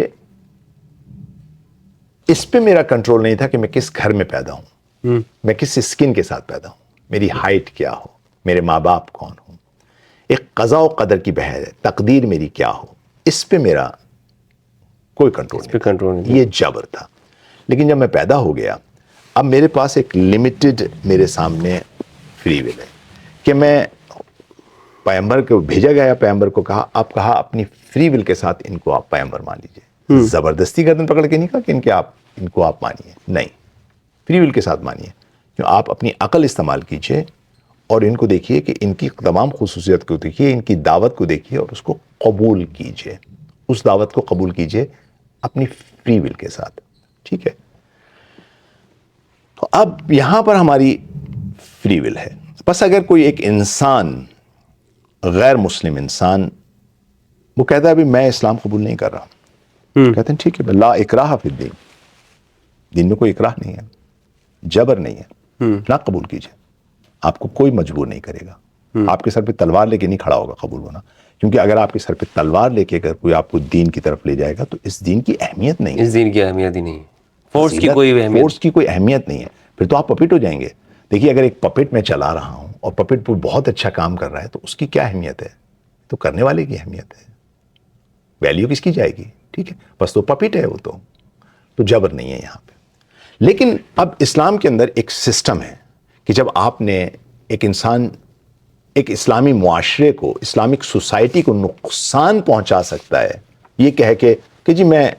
اس پہ میرا کنٹرول نہیں تھا کہ میں کس گھر میں پیدا ہوں، میں کس اسکن کے ساتھ پیدا ہوں، میری ہائٹ کیا ہو، میرے ماں باپ کون ہوں. ایک قضاء و قدر کی بحث ہے، تقدیر میری کیا ہو، اس پہ میرا کوئی کنٹرول نہیں. یہ جبر تھا. لیکن جب میں پیدا ہو گیا، اب میرے پاس ایک لمیٹڈ میرے سامنے فری ول ہے کہ میں پیغمبر کو بھیجا گیا، پیغمبر کو کہا اپنی فری ول کے ساتھ ان کو آپ پیغمبر مان لیجئے. زبردستی گردن پکڑ کے نہیں کہا کہ ان کو آپ مانیے، نہیں، فری ول کے ساتھ مانیے. کہ آپ اپنی عقل استعمال کیجئے اور ان کو دیکھیے کہ ان کی تمام خصوصیت کو دیکھیے، ان کی دعوت کو دیکھیے اور اس کو قبول کیجئے. اس دعوت کو قبول کیجئے اپنی فری ول کے ساتھ. ٹھیک ہے؟ تو اب یہاں پر ہماری فری ول ہے. بس اگر کوئی ایک انسان، غیر مسلم انسان، وہ کہتا ہے ابھی میں اسلام قبول نہیں کر رہا، کہتے ہیں ٹھیک ہے، لا اکراہ فی الدین، دین میں کوئی اکراہ نہیں ہے، جبر نہیں ہے، نہ قبول کیجئے. آپ کو کوئی مجبور نہیں کرے گا. آپ کے سر پہ تلوار لے کے نہیں کھڑا ہوگا قبول ہونا. کیونکہ اگر آپ کے سر پہ تلوار لے کے اگر کوئی آپ کو دین کی طرف لے جائے گا تو اس دین کی اہمیت نہیں ہے. اس دین کی اہمیت ہی نہیں ہے. فورس کی کوئی اہمیت نہیں ہے. پھر تو آپ پپٹ ہو جائیں گے. دیکھیے اگر ایک پپٹ میں چلا رہا ہوں اور پپٹ بہت اچھا کام کر رہا ہے تو اس کی کیا اہمیت ہے؟ تو کرنے والے کی اہمیت ہے. ویلیو کس کی جائے گی؟ ٹھیک ہے، بس تو پپٹ ہے، وہ تو جبر نہیں ہے یہاں پہ. لیکن اب اسلام کے اندر ایک سسٹم ہے کہ جب آپ نے ایک انسان ایک اسلامی معاشرے کو، اسلامک سوسائٹی کو نقصان پہنچا سکتا ہے یہ کہہ کے کہ جی میں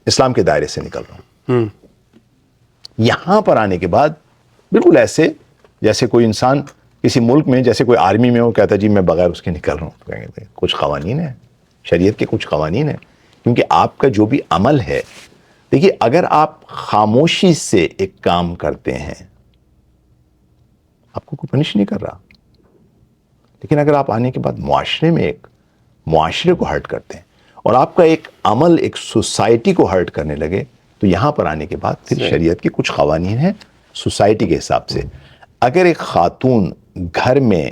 اسلام کے دائرے سے نکل رہا ہوں. یہاں پر آنے کے بعد بالکل ایسے جیسے کوئی انسان کسی ملک میں، جیسے کوئی آرمی میں ہو، کہتا ہے جی میں بغیر اس کے نکل رہا ہوں. تو کہیں گے کچھ قوانین ہیں، شریعت کے کچھ قوانین ہیں. کیونکہ آپ کا جو بھی عمل ہے، دیکھیے اگر آپ خاموشی سے ایک کام کرتے ہیں آپ کو کوئی پنش نہیں کر رہا. لیکن اگر آپ آنے کے بعد معاشرے میں ایک معاشرے کو ہرٹ کرتے ہیں اور آپ کا ایک عمل ایک سوسائٹی کو ہرٹ کرنے لگے تو یہاں پر آنے کے بعد پھر شریعت کے کچھ قوانین ہیں سوسائٹی کے حساب سے. اگر ایک خاتون گھر میں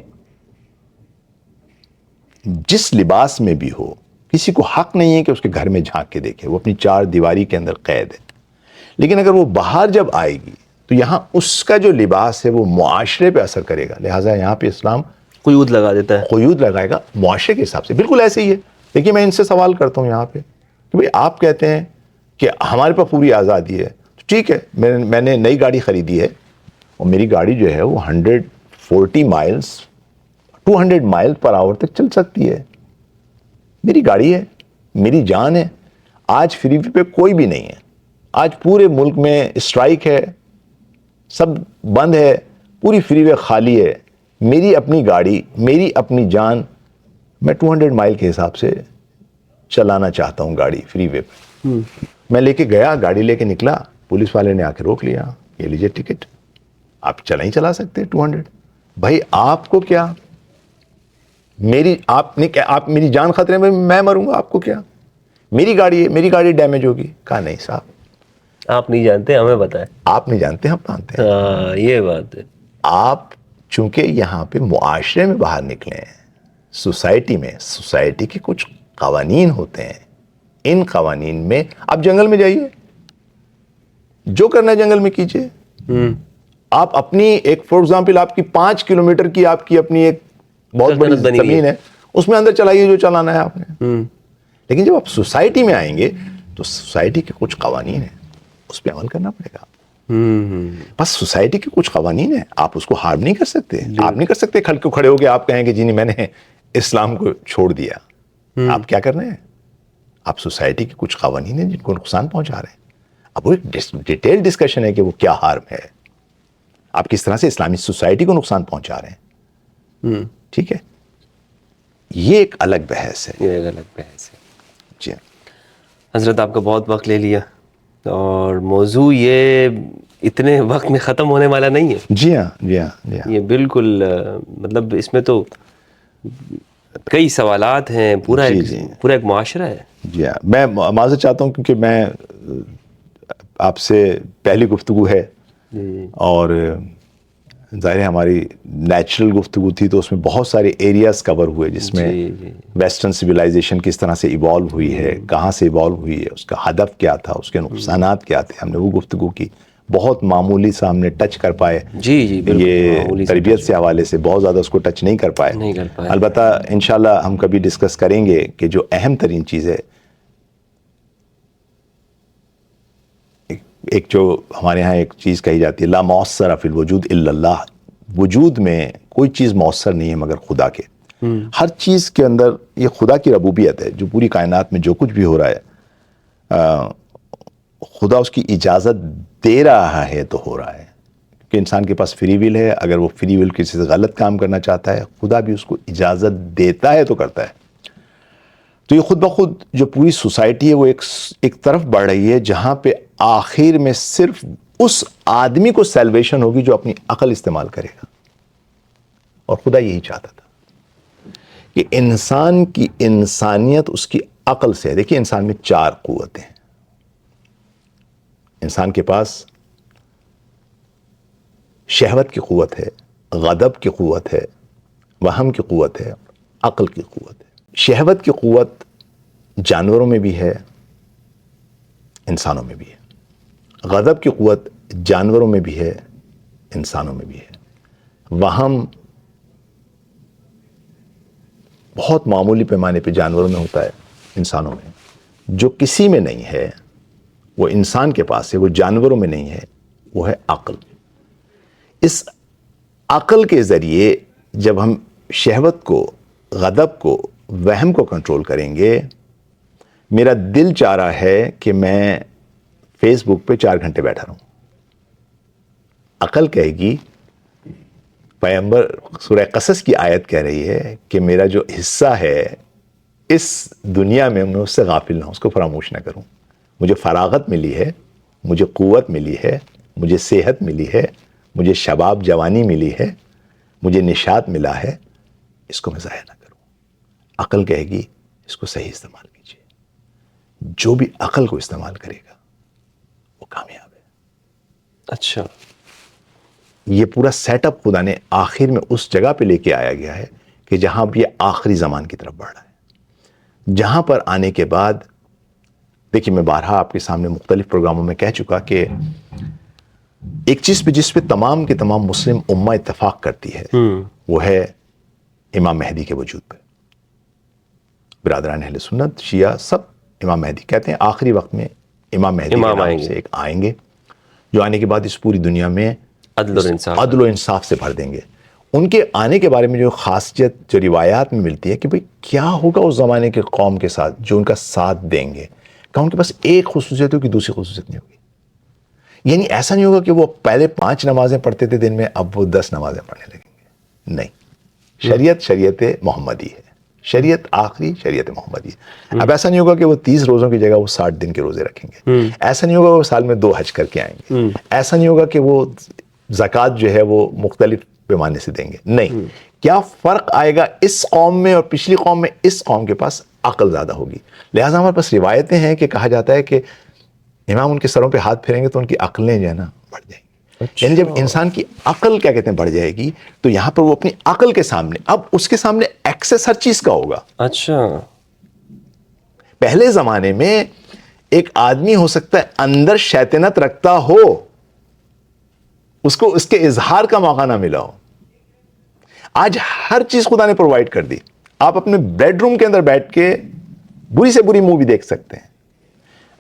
جس لباس میں بھی ہو، کسی کو حق نہیں ہے کہ اس کے گھر میں جھانک کے دیکھے، وہ اپنی 4 دیواری کے اندر قید ہے. لیکن اگر وہ باہر جب آئے گی تو یہاں اس کا جو لباس ہے وہ معاشرے پہ اثر کرے گا. لہٰذا یہاں پہ اسلام قیود لگا دیتا ہے، قیود لگائے گا معاشرے کے حساب سے. بالکل ایسے ہی ہے. دیکھیے میں ان سے سوال کرتا ہوں یہاں پہ کہ بھئی آپ کہتے ہیں کہ ہمارے پاس پوری آزادی ہے، تو ٹھیک ہے، میں نے نئی گاڑی خریدی ہے اور میری گاڑی جو ہے وہ 140 مائلز 200 مائل پر آور تک چل سکتی ہے. میری گاڑی ہے، میری جان ہے. آج فری وے پہ کوئی بھی نہیں ہے. آج پورے ملک میں اسٹرائک ہے، سب بند ہے، پوری فری وے خالی ہے. میری اپنی گاڑی، میری اپنی جان، میں 200 مائل کے حساب سے چلانا چاہتا ہوں گاڑی فری وے پہ. میں لے کے گیا، گاڑی لے کے نکلا، پولیس والے نے آ کے روک لیا، یہ لیجیے ٹکٹ، آپ چلا سکتے 200. بھائی آپ کو کیا؟ آپ میری جان خطرے میں، میں مروں گا، آپ کو کیا؟ میری گاڑی ہے، میری گاڑی ڈیمیج ہوگی. کہا نہیں صاحب، آپ نہیں جانتے، ہمیں پتہ ہے. آپ نہیں جانتے، ہم جانتے ہیں. ہاں یہ بات ہے. آپ چونکہ یہاں پہ معاشرے میں باہر نکلے ہیں، سوسائٹی میں، سوسائٹی کے کچھ قوانین ہوتے ہیں. ان قوانین میں آپ جنگل میں جائیے، جو کرنا ہے جنگل میں کیجئے. آپ اپنی ایک فور ایگزامپل آپ کی 5 کلومیٹر کی آپ کی اپنی ایک بہت بڑی زمین ہے، اس میں اندر چلائیے جو چلانا ہے آپ نے. لیکن جب آپ سوسائٹی میں آئیں گے تو سوسائٹی کے کچھ قوانین ہیں، اس پہ عمل کرنا پڑے گا. بس سوسائٹی کے کچھ قوانین ہیں, آپ اس کو ہارم نہیں کر سکتے. آپ نہیں کر سکتے کھڑے ہو کے آپ کہیں کہ جی نہیں میں نے اسلام کو چھوڑ دیا. آپ کیا کر رہے ہیں؟ آپ سوسائٹی کے کچھ قوانین ہیں جن کو نقصان پہنچا رہے ہیں. اب وہ ایک ڈیٹیل ڈسکشن ہے کہ وہ کیا ہارم ہے, آپ کس طرح سے اسلامی سوسائٹی کو نقصان پہنچا رہے ہیں. ٹھیک ہے, یہ ایک الگ بحث ہے. یہ ایک الگ بحث ہے. جی حضرت آپ کا بہت وقت لے لیا, اور موضوع یہ اتنے وقت میں ختم ہونے والا نہیں ہے. جی ہاں جی ہاں جی ہاں. یہ بالکل مطلب اس میں تو کئی سوالات ہیں, پورا ایک معاشرہ ہے. جی ہاں, میں معذرت چاہتا ہوں کیونکہ میں آپ سے پہلی گفتگو ہے, اور ظاہر ہے ہماری نیچرل گفتگو تھی, تو اس میں بہت سارے ایریاز کور ہوئے جس میں ویسٹرن سویلائزیشن کس طرح سے ایوالو ہوئی ہے, کہاں سے ایوالو ہوئی ہے, اس کا ہدف کیا تھا, اس کے نقصانات کیا تھے, ہم نے وہ گفتگو کی. بہت معمولی سا ہم نے ٹچ کر پائے. یہ تربیت سے حوالے سے بہت زیادہ اس کو ٹچ نہیں کر پائے. البتہ انشاءاللہ ہم کبھی ڈسکس کریں گے کہ جو اہم ترین چیز ہے, ایک جو ہمارے ہاں ایک چیز کہی جاتی ہے, لا مؤثر فی الوجود الا اللہ, وجود میں کوئی چیز مؤثر نہیں ہے مگر خدا کے. ہر چیز کے اندر یہ خدا کی ربوبیت ہے. جو پوری کائنات میں جو کچھ بھی ہو رہا ہے, خدا اس کی اجازت دے رہا ہے تو ہو رہا ہے, کہ انسان کے پاس فری ول ہے. اگر وہ فری ول کسی سے غلط کام کرنا چاہتا ہے, خدا بھی اس کو اجازت دیتا ہے تو کرتا ہے. تو یہ خود بخود جو پوری سوسائٹی ہے وہ ایک طرف بڑھ رہی ہے جہاں پہ آخر میں صرف اس آدمی کو سیلویشن ہوگی جو اپنی عقل استعمال کرے گا. اور خدا یہی چاہتا تھا کہ انسان کی انسانیت اس کی عقل سے ہے. دیکھیے انسان میں 4 قوتیں ہیں. انسان کے پاس شہوت کی قوت ہے, غضب کی قوت ہے, وہم کی قوت ہے, عقل کی قوت ہے. شہوت کی قوت جانوروں میں بھی ہے, انسانوں میں بھی ہے. غضب کی قوت جانوروں میں بھی ہے, انسانوں میں بھی ہے. وہم بہت معمولی پیمانے پہ جانوروں میں ہوتا ہے, انسانوں میں. جو کسی میں نہیں ہے وہ انسان کے پاس ہے, وہ جانوروں میں نہیں ہے, وہ ہے عقل. اس عقل کے ذریعے جب ہم شہوت کو, غضب کو, وہم کو کنٹرول کریں گے. میرا دل چاہ رہا ہے کہ میں فیس بک پہ 4 گھنٹے بیٹھا رہوں. عقل کہے گی, پیغمبر سورہ قصص کی آیت کہہ رہی ہے کہ میرا جو حصہ ہے اس دنیا میں اس سے غافل نہ ہوں, اس کو فراموش نہ کروں. مجھے فراغت ملی ہے, مجھے قوت ملی ہے, مجھے صحت ملی ہے, مجھے شباب جوانی ملی ہے, مجھے نشاط ملا ہے, اس کو میں ضائع نہ کروں. عقل کہے گی اس کو صحیح استعمال کیجیے. جو بھی عقل کو استعمال کرے گا وہ کامیاب ہے. اچھا, یہ پورا سیٹ اپ خدا نے آخر میں اس جگہ پہ لے کے آیا گیا ہے کہ جہاں بھی یہ آخری زمان کی طرف بڑھ رہا ہے. جہاں پر آنے کے بعد دیکھیے, میں بارہا آپ کے سامنے مختلف پروگراموں میں کہہ چکا کہ ایک چیز پہ جس پہ تمام کے تمام مسلم امہ اتفاق کرتی ہے وہ ہے امام مہدی کے وجود پہ. برادران اہل سنت, شیعہ, سب امام مہدی کہتے ہیں آخری وقت میں امام مہدی کے نام سے ایک آئیں گے جو آنے کے بعد اس پوری دنیا میں عدل و انصاف سے بھر دیں گے. ان کے آنے کے بارے میں جو خاصیت جو روایات میں ملتی ہے کہ بھئی کیا ہوگا اس زمانے کے قوم کے ساتھ جو ان کا ساتھ دیں گے, کہ ان کے پاس ایک خصوصیت ہوگی, دوسری خصوصیت نہیں ہوگی. یعنی ایسا نہیں ہوگا کہ وہ پہلے 5 نمازیں پڑھتے تھے دن میں, اب وہ 10 نمازیں پڑھنے لگیں گے. نہیں, شریعت محمدی ہے, شریعت آخری شریعت محمدی ہے. اب ایسا نہیں ہوگا کہ وہ 30 روزوں کی جگہ وہ 60 دن کے روزے رکھیں گے. ایسا نہیں ہوگا وہ سال میں 2 حج کر کے آئیں گے. ایسا نہیں ہوگا کہ وہ زکوٰۃ جو ہے وہ مختلف پیمانے سے دیں گے. نہیں, کیا فرق آئے گا اس قوم میں اور پچھلی قوم میں؟ اس قوم کے پاس عقل زیادہ ہوگی. لہٰذا ہمارے پاس روایتیں ہیں کہ کہا جاتا ہے کہ امام ان کے سروں پہ ہاتھ پھیریں گے تو ان کی عقلیں جو ہے نا بڑھ جائیں گی. یعنی جب انسان کی عقل کیا کہتے ہیں بڑھ جائے گی, تو یہاں پر وہ اپنی عقل کے سامنے, اب اس کے سامنے ایکسس ہر چیز کا ہوگا. اچھا, پہلے زمانے میں ایک آدمی ہو سکتا ہے اندر شیطنت رکھتا ہو, اس کو اس کے اظہار کا موقع نہ ملا ہو. آج ہر چیز خدا نے پرووائڈ کر دی. آپ اپنے بیڈ روم کے اندر بیٹھ کے بری سے بری مووی دیکھ سکتے ہیں,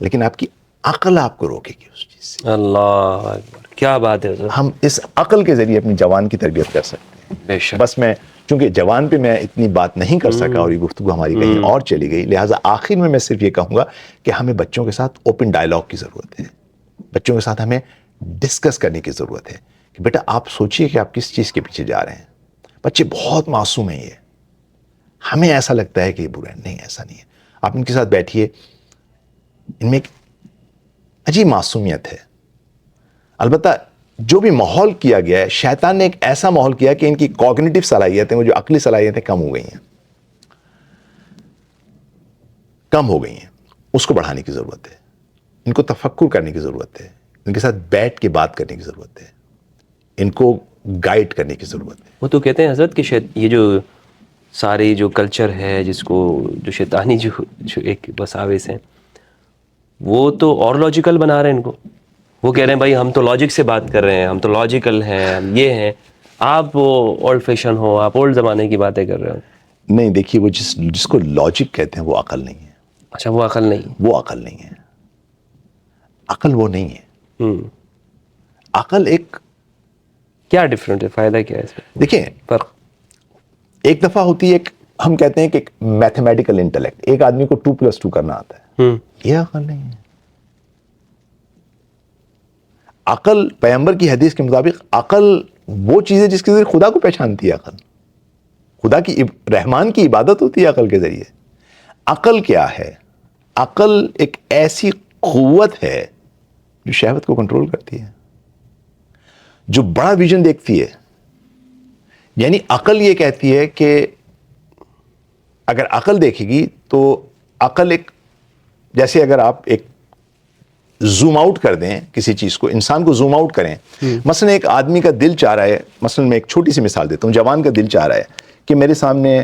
لیکن آپ کی عقل آپ کو روکے گی اس چیز سے. اللہ اکبر، کیا بات ہے حضرت. ہم اس عقل کے ذریعے اپنی جوان کی تربیت کر سکتے ہیں. بے شک. بس میں چونکہ جوان پہ میں اتنی بات نہیں کر سکا اور یہ گفتگو ہماری کہیں اور چلی گئی، لہٰذا آخر میں صرف یہ کہوں گا کہ ہمیں بچوں کے ساتھ اوپن ڈائلاگ کی ضرورت ہے. بچوں کے ساتھ ہمیں ڈسکس کرنے کی ضرورت ہے کہ بیٹا آپ سوچئے کہ آپ کس چیز کے پیچھے جا رہے ہیں. بچے بہت معصوم ہیں، یہ ہمیں ایسا لگتا ہے کہ یہ برا ہے، نہیں ایسا نہیں ہے. آپ ان کے ساتھ بیٹھیے، ان میں ایک عجیب معصومیت ہے. البتہ جو بھی ماحول کیا گیا ہے، شیطان نے ایک ایسا ماحول کیا کہ ان کی کوگنیٹو صلاحیتیں، وہ جو عقلی صلاحیتیں کم ہو گئی ہیں، اس کو بڑھانے کی ضرورت ہے. ان کو تفکر کرنے کی ضرورت ہے، ان کے ساتھ بیٹھ کے بات کرنے کی ضرورت ہے، ان کو گائیڈ کرنے کی ضرورت ہے. وہ تو کہتے ہیں حضرت کہ یہ جو ساری جو کلچر ہے، جس کو جو شیطانی جو ایک مساوس ہیں، وہ تو اور لاجیکل بنا رہے ہیں ان کو. وہ کہہ رہے ہیں بھائی ہم تو لاجک سے بات کر رہے ہیں، ہم تو لاجیکل ہیں، ہم یہ ہیں. آپ وہ اولڈ فیشن ہو، آپ اولڈ زمانے کی باتیں کر رہے ہو. نہیں دیکھیے، وہ جس کو لاجک کہتے ہیں وہ عقل نہیں ہے. اچھا، وہ عقل نہیں. وہ عقل نہیں ہے. عقل وہ نہیں ہے. عقل ایک کیا ڈفرنٹ ہے، فائدہ کیا ہے اس میں؟ دیکھیں، فرق ایک دفعہ ہوتی ہے، ہم کہتے ہیں کہ میتھمیٹیکل انٹلیکٹ، ایک آدمی کو 2+2 کرنا آتا ہے. یہ عقل نہیں ہے. عقل پیغمبر کی حدیث کے مطابق عقل وہ چیز ہے جس کے ذریعے خدا کو پہچانتی ہے. عقل خدا کی، رحمان کی عبادت ہوتی ہے عقل کے ذریعے. عقل کیا ہے؟ عقل ایک ایسی قوت ہے جو شہوت کو کنٹرول کرتی ہے، جو بڑا ویژن دیکھتی ہے. یعنی عقل یہ کہتی ہے کہ اگر عقل دیکھے گی تو عقل ایک، جیسے اگر آپ ایک زوم آؤٹ کر دیں کسی چیز کو، انسان کو زوم آؤٹ کریں. مثلا ایک آدمی کا دل چاہ رہا ہے، مثلا میں ایک چھوٹی سی مثال دیتا ہوں، جوان کا دل چاہ رہا ہے کہ میرے سامنے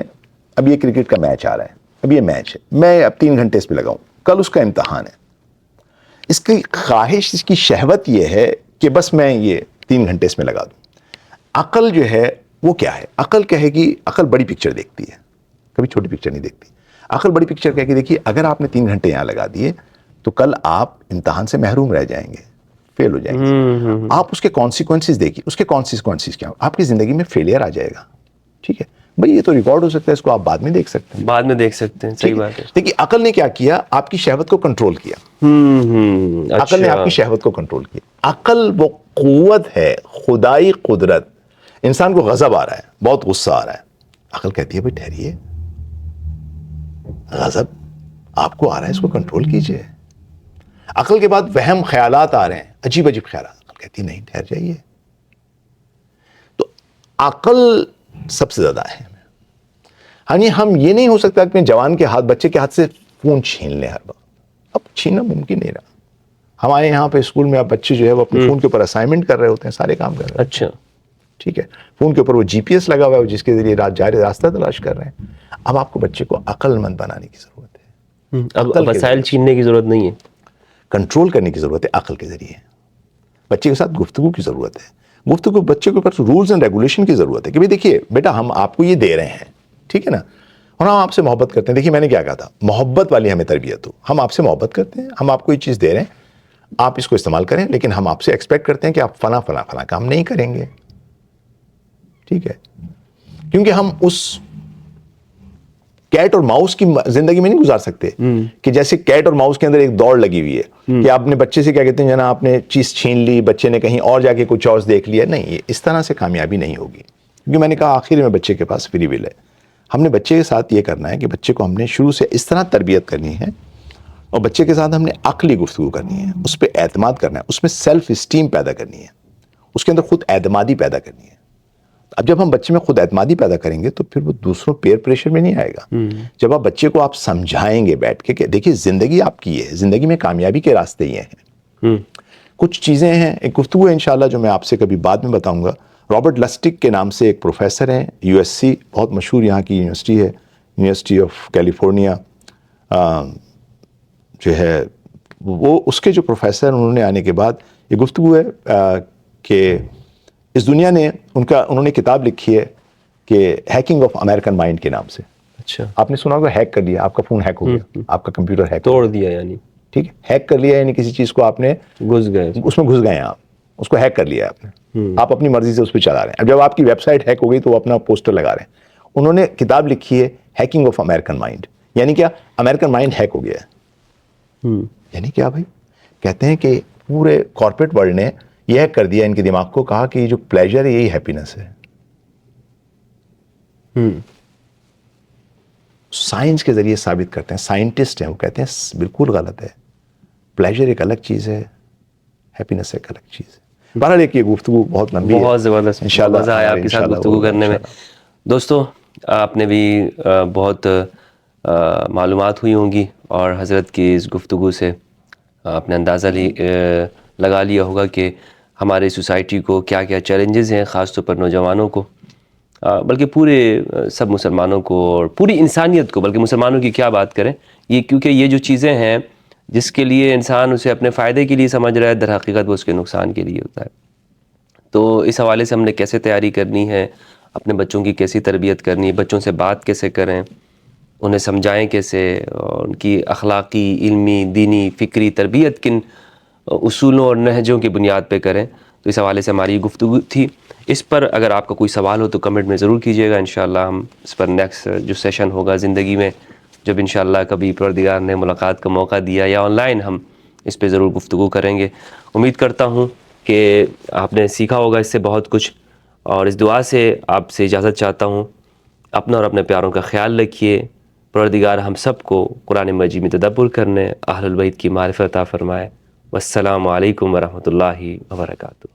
اب یہ کرکٹ کا میچ آ رہا ہے، اب یہ میچ ہے، میں اب 3 گھنٹے اس پہ لگاؤں، کل اس کا امتحان ہے. اس کی خواہش، اس کی شہوت یہ ہے کہ بس میں یہ 3 گھنٹے اس میں لگا دوں. عقل جو ہے وہ کیا ہے؟ عقل کہے گی، عقل بڑی پکچر دیکھتی ہے، کبھی چھوٹی پکچر نہیں دیکھتی. عقل بڑی پکچر کہہ کے دیکھیے، اگر آپ نے 3 گھنٹے یہاں لگا دیے تو کل آپ امتحان سے محروم رہ جائیں گے، فیل ہو جائیں گے. آپ اس کے کانسیکوینسز دیکھیے، اس کے کانسیکوینسز کیا، آپ کی زندگی میں فیلئر آ جائے گا. ٹھیک ہے بھئی، یہ تو ریکارڈ ہو سکتا ہے، اس کو آپ بعد میں دیکھ سکتے ہیں. بعد میں دیکھ سکتے ہیں، صحیح بات ہے. دیکھیے عقل نے کیا کیا، آپ کی شہوت کو کنٹرول کیا. عقل نے آپ کی شہوت کو کنٹرول کیا. عقل وہ قوت ہے، خدائی قدرت. انسان کو غضب آ رہا ہے، بہت غصہ آ رہا ہے، عقل کہتی ہے بھئی ٹھہریے، غضب آپ کو آ رہا ہے، اس کو کنٹرول کیجئے. عقل کے بعد وہم خیالات آ رہے ہیں، عجیب عجیب خیالات، عقل کہتی نہیں، ٹھہر جائیے. تو عقل سب سے زیادہ ہے. ہاں جی، ہم یہ نہیں ہو سکتا کہ جوان کے ہاتھ، بچے کے ہاتھ سے فون چھین لیں ہر وقت. اب چھیننا ممکن نہیں رہا. ہمارے یہاں پہ اسکول میں اب بچے جو ہے وہ اپنے فون کے اوپر اسائنمنٹ کر رہے ہوتے ہیں، سارے کام کر رہے ہیں. اچھا، ٹھیک ہے، فون کے اوپر وہ GPS لگا ہوا ہے جس کے ذریعے جاری راستہ تلاش کر رہے ہیں. اب آپ کو بچے کو عقل مند بنانے کی ضرورت ہے. اب وسائل چھیننے کی ضرورت نہیں ہے، کنٹرول کرنے کی ضرورت ہے عقل کے ذریعے. بچے کے ساتھ گفتگو کی ضرورت ہے. گفتگو بچے کے اوپر رولز اینڈ ریگولیشن کی ضرورت ہے کہ بھئی دیکھیے بیٹا، ہم آپ کو یہ دے رہے ہیں، ٹھیک ہے نا، اور ہم آپ سے محبت کرتے ہیں. دیکھیے میں نے کیا کہا تھا، محبت والی ہمیں تربیت ہو. ہم آپ سے محبت کرتے ہیں، ہم آپ کو یہ چیز دے رہے ہیں، آپ اس کو استعمال کریں، لیکن ہم آپ سے ایکسپیکٹ کرتے ہیں کہ آپ فلاں فلاں فلاں کام نہیں کریں گے. ٹھیک ہے، کیونکہ ہم اس کیٹ اور ماؤس کی زندگی میں نہیں گزار سکتے کہ جیسے کیٹ اور ماؤس کے اندر ایک دوڑ لگی ہوئی ہے کہ آپ اپنے بچے سے کیا کہتے ہیں جناب، آپ نے چیز چھین لی، بچے نے کہیں اور جا کے کچھ اور دیکھ لیا. نہیں، یہ اس طرح سے کامیابی نہیں ہوگی. کیونکہ میں نے کہا آخر میں بچے کے پاس فری ول ہے. ہم نے بچے کے ساتھ یہ کرنا ہے کہ بچے کو ہم نے شروع سے اس طرح تربیت کرنی ہے، اور بچے کے ساتھ ہم نے عقلی گفتگو کرنی ہے، اس پہ اعتماد کرنا ہے، اس میں سیلف اسٹیم پیدا کرنی ہے، اس کے اندر خود اعتمادی پیدا کرنی ہے. اب جب ہم بچے میں خود اعتمادی پیدا کریں گے تو پھر وہ دوسروں پیئر پریشر میں نہیں آئے گا. جب آپ بچے کو آپ سمجھائیں گے بیٹھ کے کہ دیکھیے زندگی آپ کی ہے، زندگی میں کامیابی کے راستے یہ ہیں. کچھ چیزیں ہیں، ایک گفتگو ہے انشاءاللہ جو میں آپ سے کبھی بعد میں بتاؤں گا. رابرٹ لسٹک کے نام سے ایک پروفیسر ہیں، USC، بہت مشہور یہاں کی یونیورسٹی ہے، یونیورسٹی آف کیلیفورنیا جو ہے. وہ اس کے جو پروفیسر انہوں نے آنے کے بعد یہ گفتگو ہے کہ اس دنیا نے انہوں نے کتاب لکھی ہے کہ ہیکنگ آف امریکن مائنڈ کے نام سے. اچھا، آپ نے سنا ہوگا ہیک کر لیا، آپ کا فون ہیک ہو گیا، آپ کا کمپیوٹر ہیک توڑ دیا، یعنی ٹھیک ہے, ہیک کر لیا یعنی کسی چیز کو آپ نے گھس گئے. اس میں گھس گئے ہیں, آپ اس کو ہیک کر لیا آپ نے, آپ اپنی مرضی سے اس پہ چلا رہے ہیں. اب جب آپ کی ویب سائٹ ہیک ہو گئی تو وہ اپنا پوسٹر لگا رہے ہیں. انہوں نے کتاب لکھی ہے ہیکنگ آف امریکن مائنڈ, یعنی کیا, امریکن مائنڈ ہیک ہو گیا ہے. یعنی کیا بھائی, کہتے ہیں کہ پورے کارپوریٹ ورلڈ نے یہ ہیک کر دیا ان کے دماغ کو, کہا کہ یہ جو پلیجر ہے یہی ہیپینس ہے. سائنس کے ذریعے ثابت کرتے ہیں, سائنٹسٹ ہیں وہ کہتے ہیں بالکل غلط ہے, پلیجر ایک الگ چیز ہے, ہیپینس ایک الگ چیز ہے. بہرحال ایک یہ گفتگو بہت لمبی ہے, بہت زبردست, انشاءاللہ مزہ آیا آپ کے ساتھ گفتگو کرنے میں. دوستوں آپ نے بھی بہت معلومات ہوئی ہوں گی, اور حضرت کی اس گفتگو سے آپ نے اندازہ لگا لیا ہوگا کہ ہمارے سوسائٹی کو کیا کیا چیلنجز ہیں, خاص طور پر نوجوانوں کو, بلکہ پورے سب مسلمانوں کو اور پوری انسانیت کو, بلکہ مسلمانوں کی کیا بات کریں, یہ کیونکہ یہ جو چیزیں ہیں جس کے لیے انسان اسے اپنے فائدے کے لیے سمجھ رہا ہے, در حقیقت وہ اس کے نقصان کے لیے ہوتا ہے. تو اس حوالے سے ہم نے کیسے تیاری کرنی ہے, اپنے بچوں کی کیسی تربیت کرنی ہے, بچوں سے بات کیسے کریں, انہیں سمجھائیں کیسے, اور ان کی اخلاقی, علمی, دینی, فکری تربیت کن اصولوں اور نہجوں کی بنیاد پہ کریں, تو اس حوالے سے ہماری یہ گفتگو تھی. اس پر اگر آپ کا کوئی سوال ہو تو کمنٹ میں ضرور کیجیے گا. انشاءاللہ ہم اس پر نیکسٹ جو سیشن ہوگا زندگی میں, جب انشاءاللہ کبھی پروردگار نے ملاقات کا موقع دیا یا آن لائن, ہم اس پہ ضرور گفتگو کریں گے. امید کرتا ہوں کہ آپ نے سیکھا ہوگا اس سے بہت کچھ, اور اس دعا سے آپ سے اجازت چاہتا ہوں. اپنا اور اپنے پیاروں کا خیال رکھیے. پروردگار ہم سب کو قرآن مجید میں تدبر کرنے, اہل البیت کی معرفت عطا فرمائے. والسلام علیکم ورحمۃ اللہ وبرکاتہ.